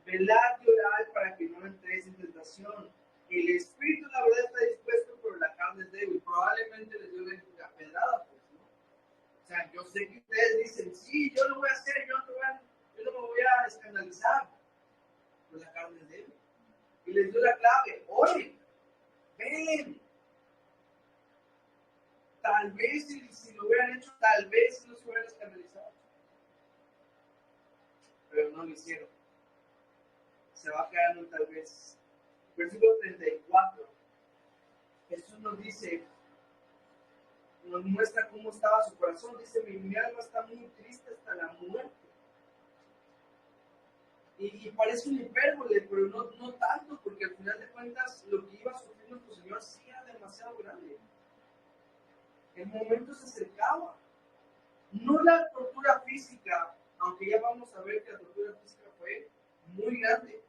Velad y orad para que no entréis en tentación. El espíritu, la verdad, está dispuesto, pero la carne es débil. Probablemente les dio la pedrada, pues, ¿no? O sea, yo sé que ustedes dicen, sí, yo lo voy a hacer, yo no me voy a escandalizar. Pero la carne es débil. Y les dio la clave: oren, ven. Tal vez si lo hubieran hecho, tal vez no se hubieran escandalizado. Pero no lo hicieron. Se va quedando tal vez. Versículo 34. Jesús nos dice, nos muestra cómo estaba su corazón. Dice: mi alma está muy triste hasta la muerte. Y parece un hipérbole, pero no tanto, porque al final de cuentas lo que iba a sufrir nuestro Señor sí era demasiado grande. El momento se acercaba. No la tortura física, aunque ya vamos a ver que la tortura física fue muy grande.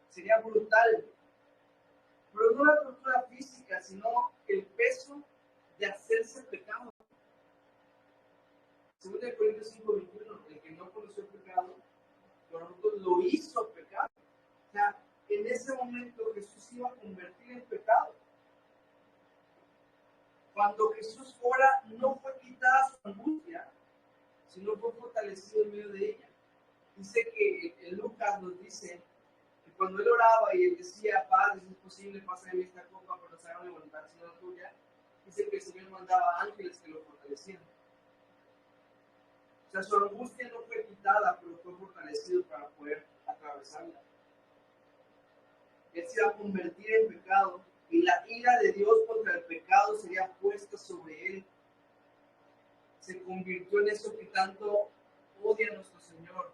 Sería brutal. Pero no la tortura física, sino el peso de hacerse pecado. Según el Corintios 5:21, el que no conoció el pecado, por nosotros lo hizo pecado. O sea, en ese momento Jesús iba a convertir en pecado. Cuando Jesús ora, no fue quitada su angustia, sino fue fortalecido en medio de ella. Dice que en Lucas nos dice que cuando él oraba y él decía: Padre, si es posible, pasa de mí esta copa, pero se haga mi voluntad, sino la tuya, dice que el Señor mandaba ángeles que lo fortalecían. O sea, su angustia no fue quitada, pero fue fortalecido para poder atravesarla. Él se iba a convertir en pecado y la ira de Dios contra el pecado sería puesta sobre él. Se convirtió en eso que tanto odia a nuestro Señor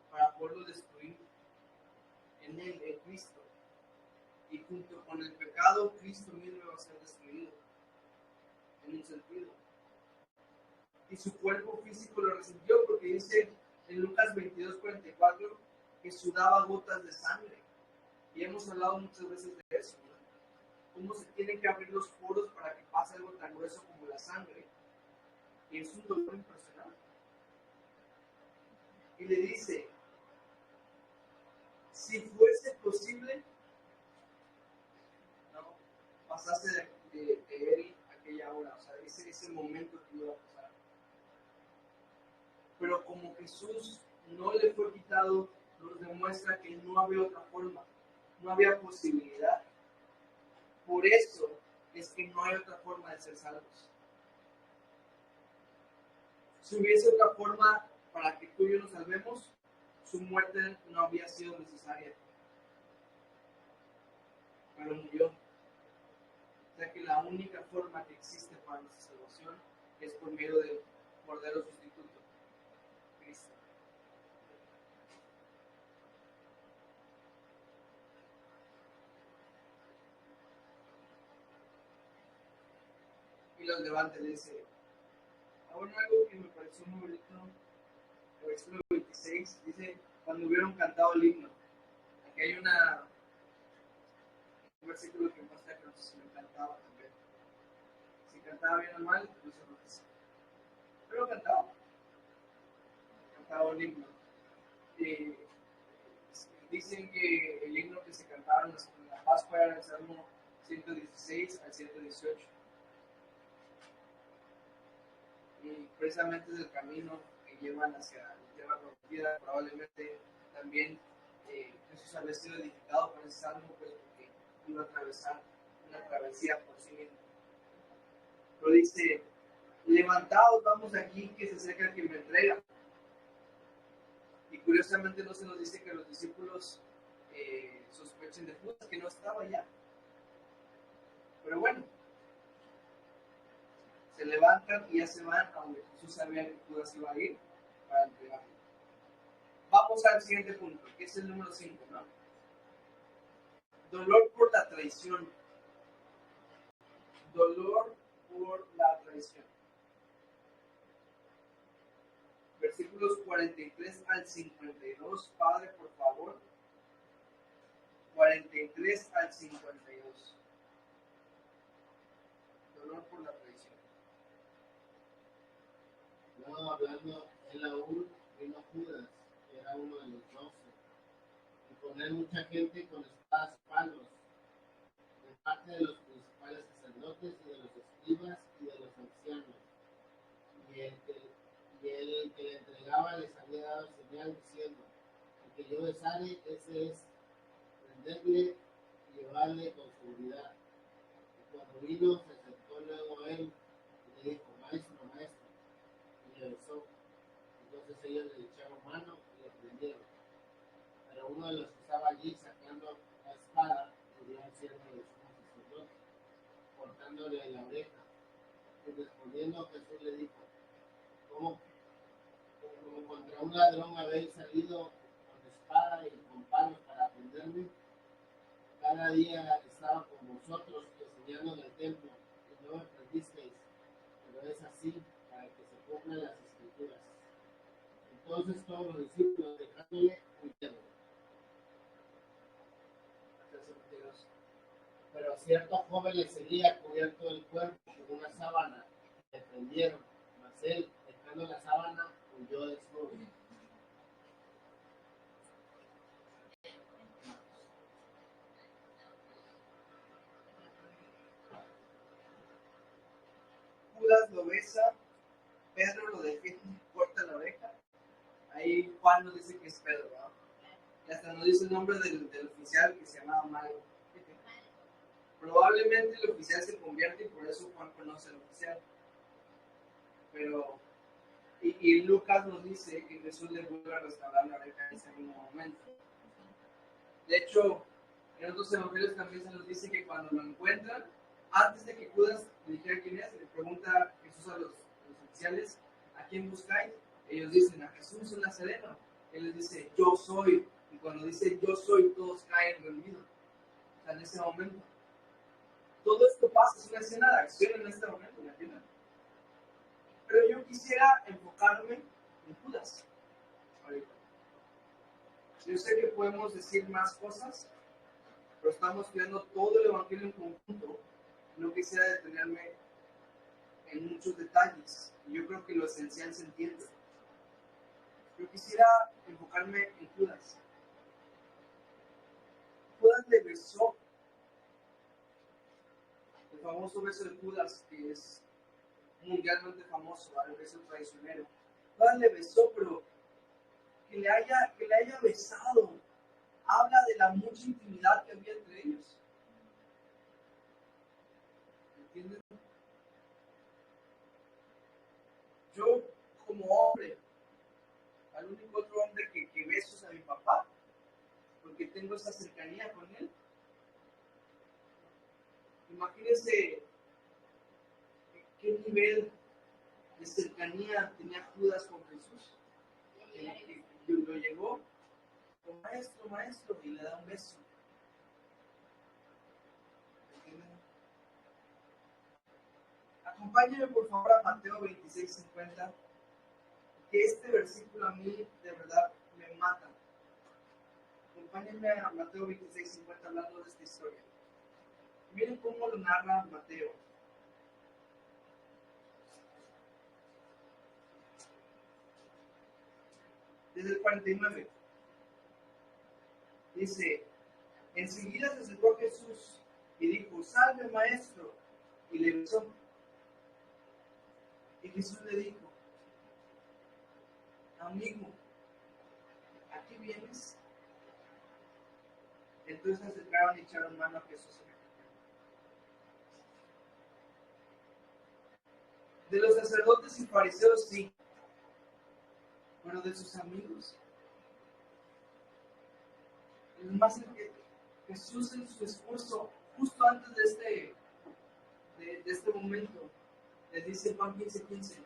para poderlo destruir. En él, en Cristo. Y junto con el pecado, Cristo mismo va a ser destruido. En un sentido. Y su cuerpo físico lo resintió, porque dice en Lucas 22:44 que sudaba gotas de sangre. Y hemos hablado muchas veces de eso, ¿no? Cómo se tienen que abrir los poros para que pase algo tan grueso como la sangre. Y es un dolor impresionante. Y le dice: si fuese posible, no, pasase de él aquella hora, o sea, ese momento que iba a pasar. Pero como Jesús no le fue quitado, nos demuestra que no había otra forma, no había posibilidad. Por eso es que no hay otra forma de ser salvos. Si hubiese otra forma para que tú y yo nos salvemos, su muerte no había sido necesaria. Pero murió. O sea que la única forma que existe para nuestra salvación es por medio del Cordero sustituto, Cristo. Y los levanta y le dice: ahora algo que me pareció muy bonito, el versículo 26 dice: cuando hubieron cantado el himno. Aquí hay una cantaba bien o mal, no sé lo que sea. Pero cantaba un himno. Eh, Dicen que el himno que se cantaba en la Pascua era el Salmo 116 al 118. Y precisamente es el camino que llevan hacia la tierra prometida. Probablemente también Jesús había sido edificado por ese salmo, pues porque iba a atravesar una travesía por sí mismo. Pero dice, levantados vamos aquí, que se acerca el que me entrega. Y curiosamente no se nos dice que los discípulos sospechen de Judas, que no estaba allá. Pero bueno, se levantan y ya se van a donde Jesús sabía que Judas iba a ir para entregarlo. Vamos al siguiente punto, que es el número 5, ¿no? Dolor por la traición. Dolor por la traición. Versículos 43 al 52. Padre, por favor. 43 al 52. Dolor por la traición. Luego hablando, él aún vino Judas, que era uno de los 12, y con él mucha gente con espadas y palos, de parte de los principales sacerdotes y de los escribas y de los ancianos. Y el que le entregaba les había dado señal diciendo: el que yo besare, ese es, prenderle y llevarle con seguridad. Y cuando vino, se acercó luego a él y le dijo: maestro, maestro, y le besó. Entonces ellos le echaron mano y le prendieron. Pero uno de los que estaba allí, sacando la espada, hirió al siervo del sumo sacerdote, cortándole la oreja. Y respondiendo, Jesús le dijo: ¿Cómo contra un ladrón habéis salido con espada y con palos para prenderme? Cada día estaba con vosotros enseñando en el templo y no me prendisteis, pero es así para que se cumplan las escrituras. Entonces todos los discípulos, dejándole, huyeron. Pero cierto joven le seguía cubierto el cuerpo con una sábana, y le prendieron, mas él, dejando la sábana, huyó desnudo. Judas lo besa, Pedro lo defiende, corta la oreja. Ahí Juan nos dice que es Pedro, ¿no? Y hasta nos dice el nombre del oficial, que se llamaba Malo. Probablemente el oficial se convierte y por eso Juan conoce al oficial. Pero, y Lucas nos dice que Jesús le vuelve a restaurar la oreja en ese mismo momento. De hecho, en otros evangelios también se nos dice que cuando lo encuentran, antes de que Judas le dijera quién es, le pregunta Jesús a los oficiales: ¿a quién buscáis? Ellos dicen: a Jesús, un nazareno. Él les dice: yo soy. Y cuando dice yo soy, todos caen rendidos. O sea, en ese momento. Todo esto pasa, es una escena de acción en este momento, ¿me entienden? Pero yo quisiera enfocarme en Judas ahorita. Yo sé que podemos decir más cosas, pero estamos estudiando todo el evangelio en conjunto. No quisiera detenerme en muchos detalles. Y yo creo que lo esencial se entiende. Yo quisiera enfocarme en Judas. Judas le besó. El famoso beso de Judas, que es mundialmente famoso, el beso traicionero. Judas le besó, pero que le haya besado habla de la mucha intimidad que había entre ellos. ¿Entienden? Yo, como hombre, al único otro hombre que beso es a mi papá, porque tengo esa cercanía con él. Imagínense qué nivel de cercanía tenía Judas con Jesús. Que lo llegó con maestro, y le da un beso. ¿Entienden? Acompáñenme por favor a Mateo 26:50, que este versículo a mí de verdad me mata. Acompáñenme a Mateo 26:50 hablando de esta historia. Miren cómo lo narra Mateo. desde el 49. Dice, enseguida se acercó a Jesús y dijo, salve maestro, y le besó. Y Jesús le dijo, amigo, ¿a qué vienes? Entonces se acercaron y echaron mano a Jesús. De los sacerdotes y fariseos sí, pero de sus amigos. Es más, Jesús en su discurso, justo antes de este momento, les dice en Juan 15:15,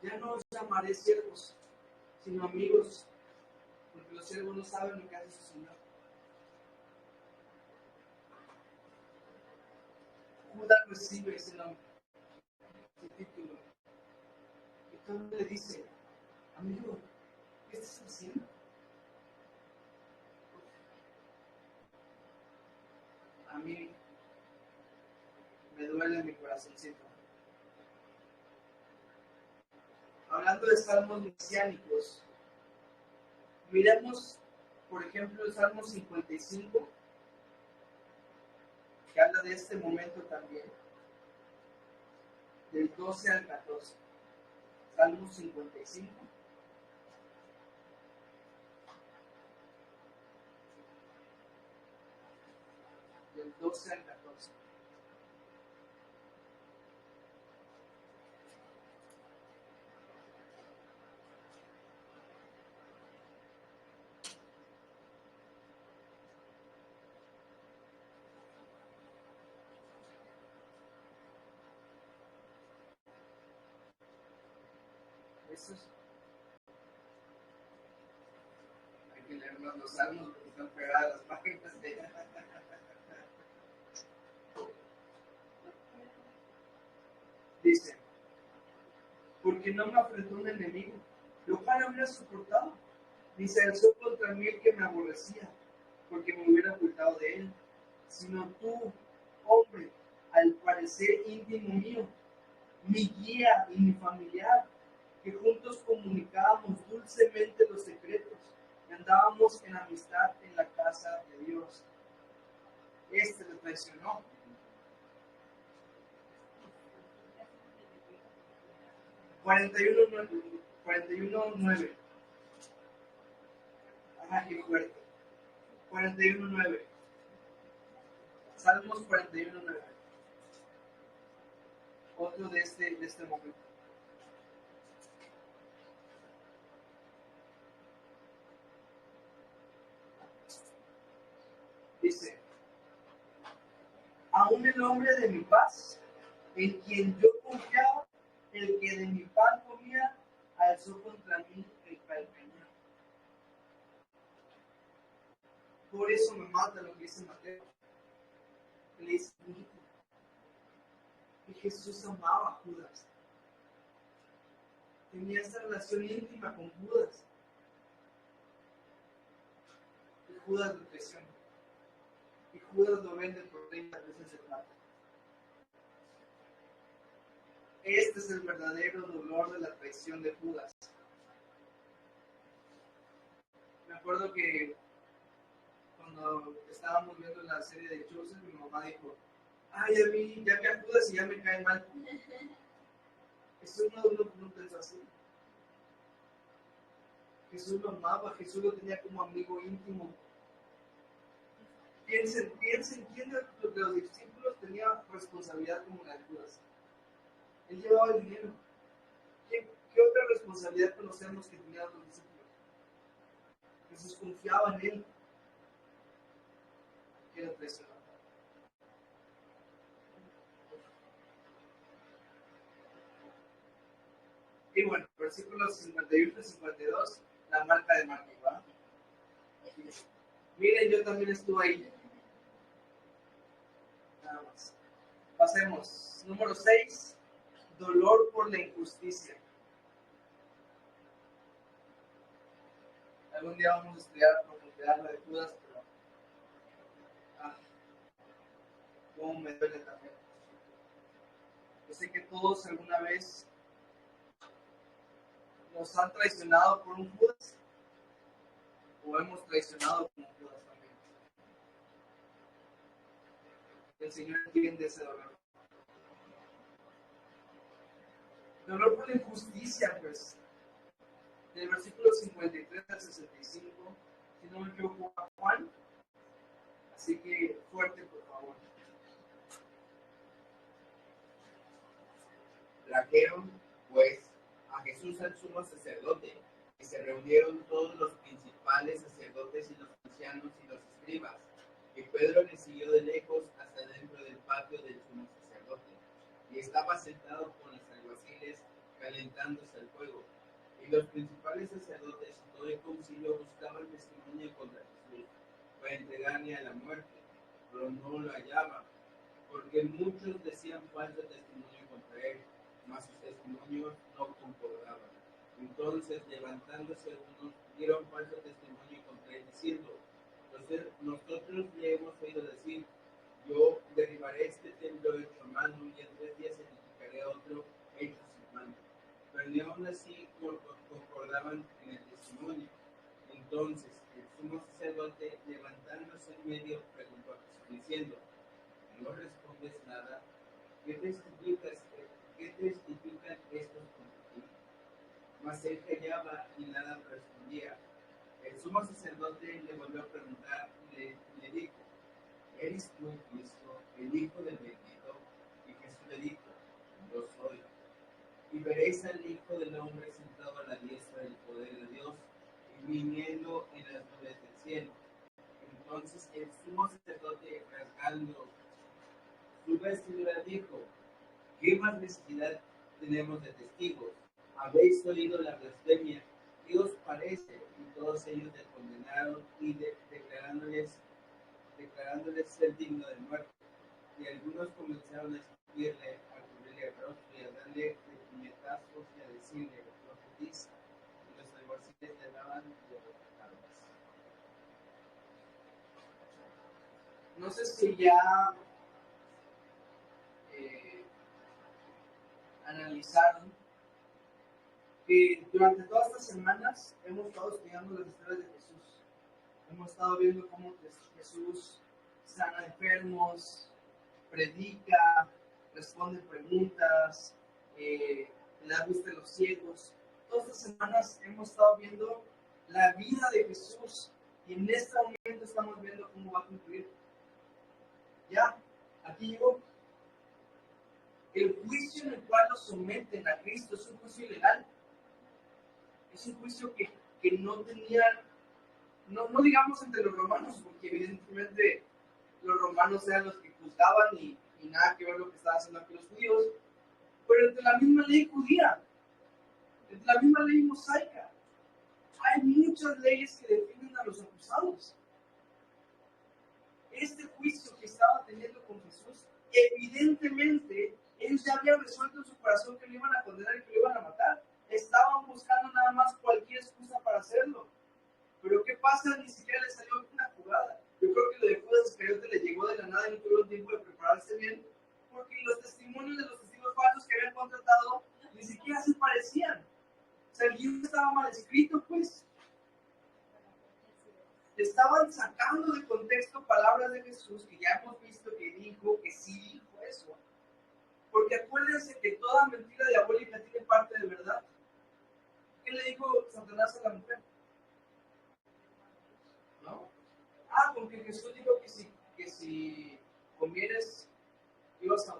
ya no os llamaré siervos, sino amigos, porque los siervos no saben lo que hace su Señor. Judas recibe ese nombre, ese título. Y todo le dice, amigo, ¿qué estás haciendo? A mí me duele mi corazoncito. Hablando de salmos mesiánicos, miremos, por ejemplo, el Salmo 55, que habla de este momento también, del 12 al 14. Salmo 55. Del 12 al 14. Eso es. Hay que leer más los salmos porque están pegadas las páginas de... Dice, porque no me afrentó un enemigo, lo cual habría soportado, ni se alzó contra mí el que me aborrecía, porque me hubiera ocultado de él, sino tú, hombre, al parecer íntimo mío, mi guía y mi familiar, que juntos comunicábamos dulcemente los secretos y andábamos en amistad en la casa de Dios. Este le traicionó. 41:9. Ah, qué fuerte. 41:9. Salmos 41:9. Otro de este momento. Dice, aún el hombre de mi paz, en quien yo confiaba, el que de mi pan comía, alzó contra mí el calcañar. Por eso me mata lo que dice Mateo. Le dice, y Jesús amaba a Judas. Tenía esta relación íntima con Judas. Y Judas lo traiciona. Y Judas lo vende por 30 veces de plata. Este es el verdadero dolor de la traición de Judas. Me acuerdo que cuando estábamos viendo la serie de Joseph, mi mamá dijo, ay, ya vi a Judas y ya me cae mal. Jesús no pensó así. Jesús lo amaba, Jesús lo tenía como amigo íntimo. Piensen, ¿quién de los discípulos tenía responsabilidad como la de Judas? Él llevaba el dinero. ¿Qué otra responsabilidad conocemos que tenían los discípulos? Jesús confiaba en él. Que era traicionado. Y bueno, versículos 51 y 52, la marca de Marco, ¿va? Miren, yo también estuve ahí. Nada más. Pasemos. Número 6. Dolor por la injusticia. Algún día vamos a estudiar a profundidad la de Judas, pero cómo me duele también. Yo sé que todos alguna vez nos han traicionado por un Judas. o hemos traicionado como Judas también. El Señor entiende ese dolor. Dolor por la injusticia, pues. Del versículo 53 al 65, si no me equivoco, a Juan. Así que fuerte, por favor. Trajeron, pues, a Jesús al sumo sacerdote, y se reunieron todos los principales sacerdotes y los ancianos y los escribas. Y Pedro le siguió de lejos hasta dentro del patio del sumo sacerdote, y estaba sentado con los alguaciles calentándose al fuego. Y los principales sacerdotes y todo el concilio buscaban testimonio contra Jesús para entregarle a la muerte, pero no lo hallaban, porque muchos decían falso testimonio contra él, mas sus testimonios no concordaban. Entonces, levantándose unos, dieron falso testimonio contra él, diciendo: nosotros le hemos oído decir, yo derribaré este templo hecho a mano, y en 3 días edificaré otro hecho sin mano. Pero ni aún así concordaban en el testimonio. Entonces, el sumo sacerdote, levantándose en medio, preguntó a Jesús, diciendo: ¿no respondes nada? ¿Qué testifican estos contra ti? Mas él callaba y nada respondía. El sumo sacerdote le volvió a preguntar y le dijo: ¿eres tú el Cristo, el Hijo del Bendito? Y Jesús le dijo: yo soy. Y veréis al Hijo del Hombre sentado a la diestra del poder de Dios y viniendo en las nubes del cielo. Entonces el sumo sacerdote, rasgando su vestidura, dijo: ¿qué más necesidad tenemos de testigos? Habéis oído la blasfemia. ¿Qué os parece? Y todos ellos le condenaron y declarándoles ser digno de muerte. Y algunos comenzaron a escupirle, a cubrirle el rostro y a darle de puñetazos y a decirle: profetiza. Y los alguaciles le daban de bofetadas. No sé si ya analizaron que durante todas estas semanas hemos estado estudiando las historias de Jesús. Hemos estado viendo cómo Jesús sana enfermos, predica, responde preguntas, le da vista a los ciegos. Todas estas semanas hemos estado viendo la vida de Jesús y en este momento estamos viendo cómo va a concluir. Ya, aquí llegó. El juicio en el cual los someten a Cristo es un juicio ilegal. Es un juicio que no tenían, no digamos entre los romanos, porque evidentemente los romanos eran los que juzgaban y nada que ver lo que estaban haciendo aquí los judíos, pero entre la misma ley judía, entre la misma ley mosaica, hay muchas leyes que definen a los acusados. Este juicio que estaba teniendo con Jesús, evidentemente, ellos ya habían resuelto en su corazón que lo iban a condenar y que lo iban a matar. Estaban buscando nada más cualquier excusa para hacerlo. Pero ¿qué pasa? Ni siquiera les salió una jugada. Yo creo que lo de Judas Iscariote le llegó de la nada y no tuvieron tiempo de prepararse bien, porque los testimonios de los testigos falsos que habían contratado ni siquiera se parecían. O sea, el libro estaba mal escrito, pues. Estaban sacando de contexto palabras de Jesús que ya hemos visto que dijo, que sí dijo eso. Porque acuérdense que toda mentira diabólica tiene parte de verdad. ¿Qué le dijo Satanás a la mujer? ¿No? Porque Jesús dijo que si comieres ibas a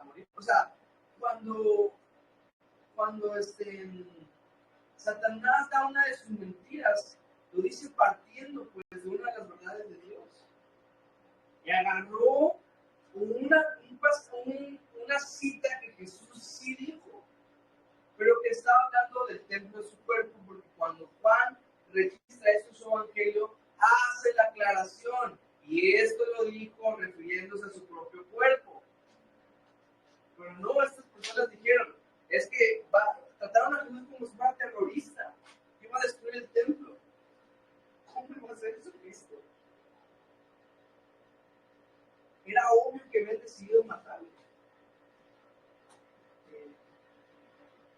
morir. O sea, cuando Satanás da una de sus mentiras, lo dice partiendo pues de una de las verdades de Dios. Y agarró una cita que Jesús sí dijo, pero que estaba hablando del templo de su cuerpo, porque cuando Juan registra esto en su evangelio, hace la aclaración, y esto lo dijo refiriéndose a su propio cuerpo. Pero no, estas personas dijeron, es que trataron a Jesús como si fuera terrorista, que iba a destruir el templo. ¿Cómo iba a hacer eso Cristo? Era obvio que habían decidido matarlo.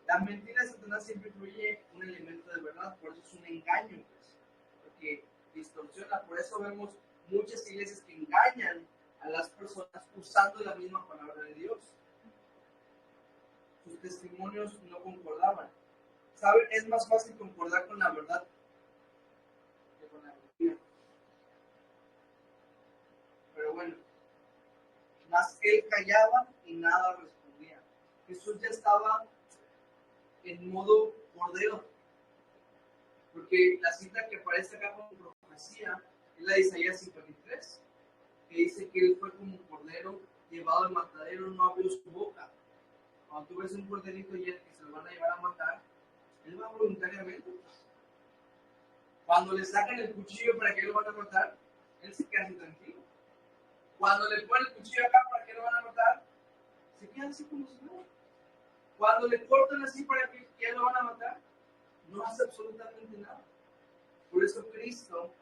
La mentira de Satanás siempre incluye un elemento de verdad, por eso es un engaño, pues. Porque que distorsiona. Por eso vemos muchas iglesias que engañan a las personas usando la misma palabra de Dios. Sus testimonios no concordaban. ¿Saben? Es más fácil concordar con la verdad que con la mentira. Pero bueno, más él callaba y nada respondía. Jesús ya estaba en modo cordero. Porque la cita que aparece acá como profecía es la de Isaías 53, que dice que él fue como un cordero llevado al matadero, no abrió su boca. Cuando tú ves un corderito y que se lo van a llevar a matar, él va voluntariamente. Cuando le sacan el cuchillo para que lo van a matar, él se queda así tranquilo. Cuando le ponen el cuchillo acá para que lo van a matar, se queda así como si nada. Cuando le cortan así para que ya lo van a matar, no hace absolutamente nada. Por eso Cristo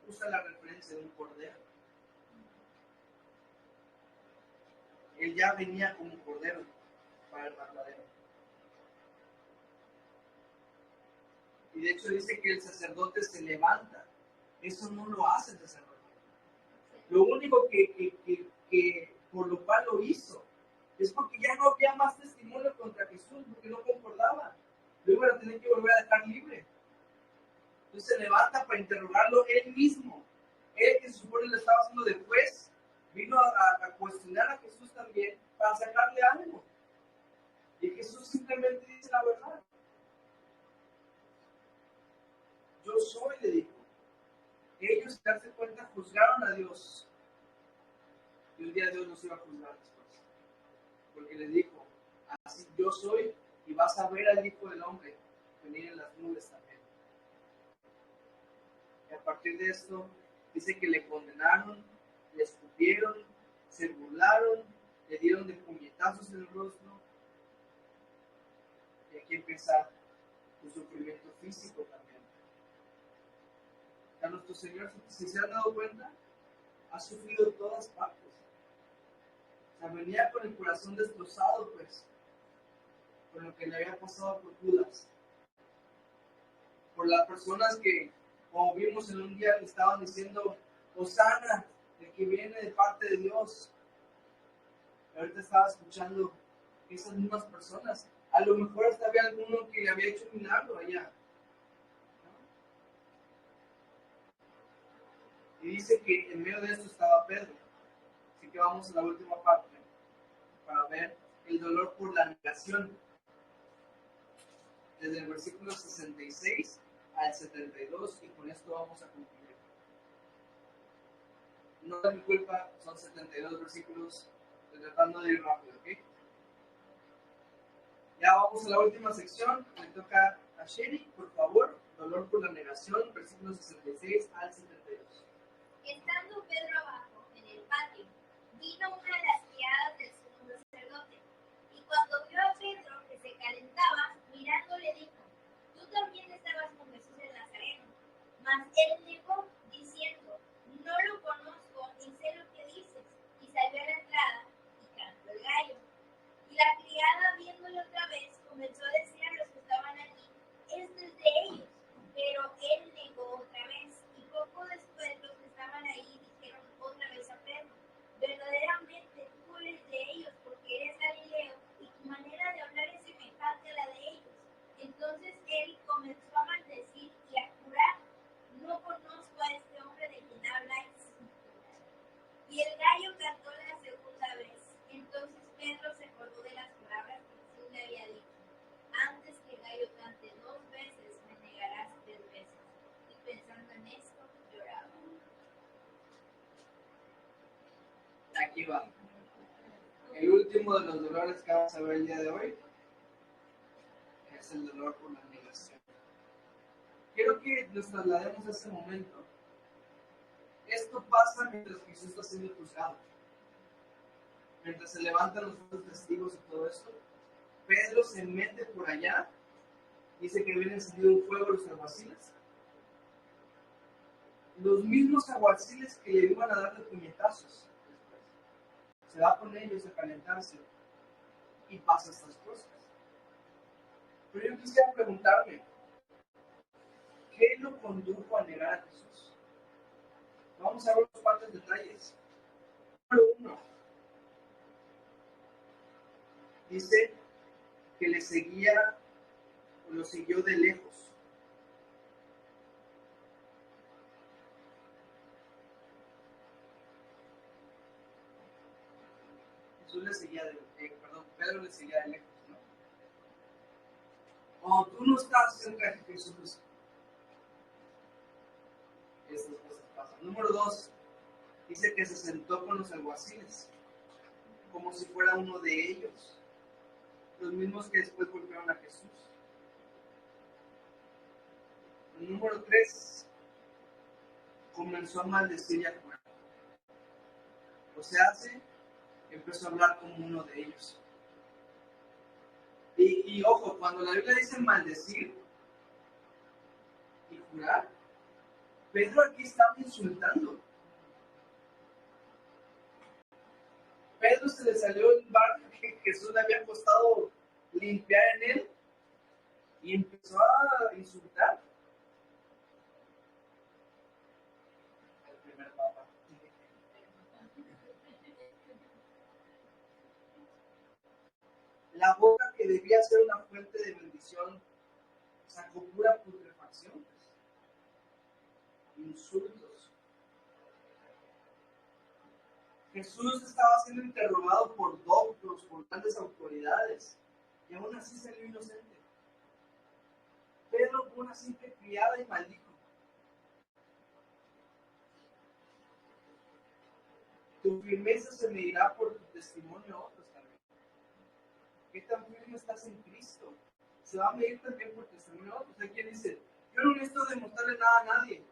usa la referencia de un cordero. Él ya venía como cordero para el matadero. Y de hecho dice que el sacerdote se levanta. Eso no lo hace el sacerdote. Lo único que por lo cual lo hizo es porque ya no había más testimonio contra Jesús, porque no concordaba. Lo iban a tener que volver a dejar libre. Entonces se levanta para interrogarlo él mismo. Él, que se supone lo estaba haciendo de juez, vino a cuestionar a Jesús también para sacarle algo. Y Jesús simplemente dice la verdad. Yo soy, le dijo. Ellos, sin darse cuenta, juzgaron a Dios. Y un día Dios los iba a juzgar después. Porque le dijo, así yo soy, y vas a ver al Hijo del Hombre venir en las nubes también. Y a partir de esto, dice que le condenaron, le escupieron, se burlaron, le dieron de puñetazos en el rostro. Y aquí empieza su sufrimiento físico también. A nuestro Señor, si se han dado cuenta, ha sufrido en todas partes. O sea, venía con el corazón destrozado, pues, por lo que le había pasado por Judas. Por las personas que, como vimos en un día, le estaban diciendo, Hosana, el que viene de parte de Dios. Ahorita estaba escuchando que esas mismas personas, a lo mejor hasta había alguno que le había hecho un milagro allá. Y dice que en medio de esto estaba Pedro. Así que vamos a la última parte para ver el dolor por la negación. Desde el versículo 66 al 72, y con esto vamos a concluir. No es mi culpa, son 72 versículos, estoy tratando de ir rápido, ¿ok? Ya vamos a la última sección, le toca a Sherry, por favor, dolor por la negación, versículos 66 al 72. Estando Pedro abajo, en el patio, vino una de las criadas del sumo sacerdote, y cuando vio a Pedro que se calentaba, mirándole dijo, tú también estabas con Jesús el Nazareno. Mas él negó, diciendo, no lo conozco, ni sé lo que dices. Y salió a la entrada, y cantó el gallo. Y la criada, viéndolo otra vez, comenzó a decir a los que estaban allí, este es de ellos. Pero él negó otra vez, y poco después los que estaban ahí dijeron otra vez a Pedro, verdaderamente tú eres de ellos, porque eres galileo, y tu manera de hablar es semejante a la de ellos. Entonces él comenzó a maldecir y a jurar, no conozco a este hombre de quien habláis. Y el gallo cantó la segunda vez. Entonces Pedro se acordó de las palabras que Jesús le había dicho, antes que el gallo cante 2 veces, me negarás 3 veces. Y pensando en esto, lloraba. Aquí va. El último de los dolores que vamos a ver el día de hoy es el dolor por la negación. Quiero que nos traslademos a ese momento. Esto pasa mientras Jesús está siendo juzgado. Mientras se levantan los otros testigos y todo esto, Pedro se mete por allá, dice que viene encendido un fuego los alguaciles. Los mismos alguaciles que le iban a dar de puñetazos después. Se va con ellos a calentarse y pasa estas cosas. Pero yo quisiera preguntarme, ¿qué lo condujo a negar a Jesús? Vamos a ver unos cuantos detalles. Número 1. Dice que le seguía o lo siguió de lejos. Jesús le seguía Pedro le seguía de lejos, ¿no? Cuando tú no estás cerca de Jesús, estas cosas pasan. Número 2, dice que se sentó con los alguaciles, como si fuera uno de ellos, los mismos que después golpearon a Jesús. Número 3, comenzó a maldecir y a jurar. O sea, empezó a hablar como uno de ellos. Y ojo, cuando la Biblia dice maldecir y jurar, Pedro aquí estaba insultando. Pedro se le salió el barco que Jesús le había costado limpiar en él y empezó a insultar. El primer papa. La boca que debía ser una fuente de bendición sacó pura putrefacción. Insultos. Jesús estaba siendo interrogado por doctos, por grandes autoridades, y aún así salió inocente. Pedro fue una simple criada y maldijo. Tu firmeza se medirá por tu testimonio a otros también. ¿Qué tan firme estás en Cristo? Se va a medir también por testimonio a otros. Hay quien dice, yo no necesito demostrarle nada a nadie.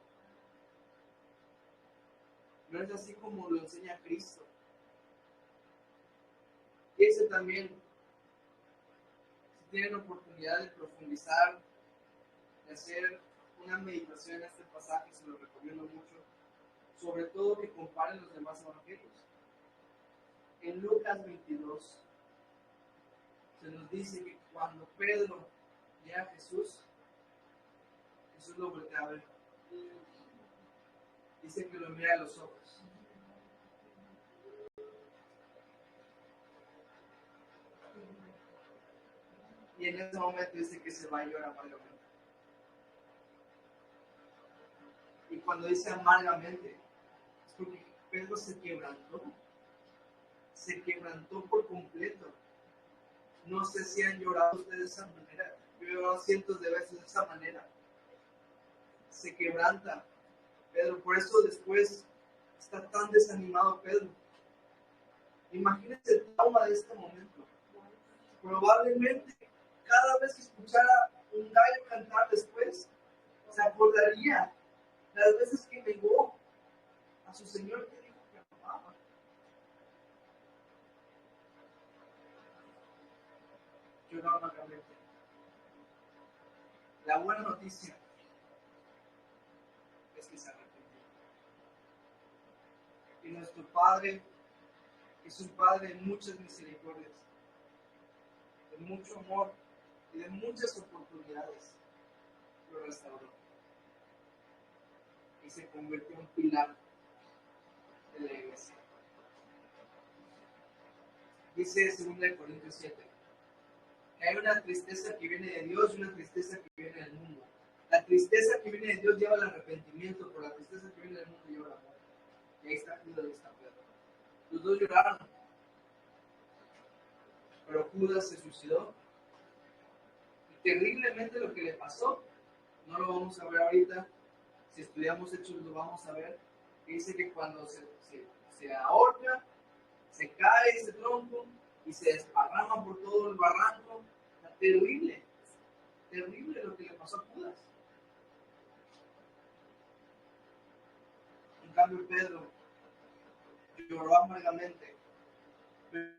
No es así como lo enseña Cristo. Y ese también, si tienen oportunidad de profundizar, de hacer una meditación en este pasaje, se lo recomiendo mucho. Sobre todo que comparen los demás evangelios. En Lucas 22 se nos dice que cuando Pedro llega a Jesús, Jesús lo voltea a ver. Dice que lo mira a los ojos. Y en ese momento dice que se va a llorar amargamente. Y cuando dice amargamente, es porque Pedro se quebrantó por completo. No sé si han llorado ustedes de esa manera. Yo he llorado cientos de veces de esa manera. Se quebranta Pedro, por eso después está tan desanimado Pedro. Imagínense el trauma de este momento. Probablemente cada vez que escuchara un gallo cantar después, se acordaría las veces que negó a su Señor que dijo que amaba. Lloró amargamente. La buena noticia es que se arrepintió. Y nuestro Padre es un Padre de muchas misericordias, de mucho amor y de muchas oportunidades. Lo restauró y se convirtió en un pilar de la iglesia. Dice 2 Corintios 7 que hay una tristeza que viene de Dios y una tristeza que viene del mundo. La tristeza que viene de Dios lleva al arrepentimiento, pero la tristeza que viene del mundo lleva a la muerte. Y ahí está Judas y está Pedro. Los dos lloraron, pero Judas se suicidó. Y terriblemente lo que le pasó, no lo vamos a ver ahorita. Si estudiamos Hechos lo vamos a ver. Que dice que cuando se ahorca, se cae ese tronco y se desparrama por todo el barranco. Terrible, terrible lo que le pasó a Judas. En cambio Pedro lloró amargamente, pero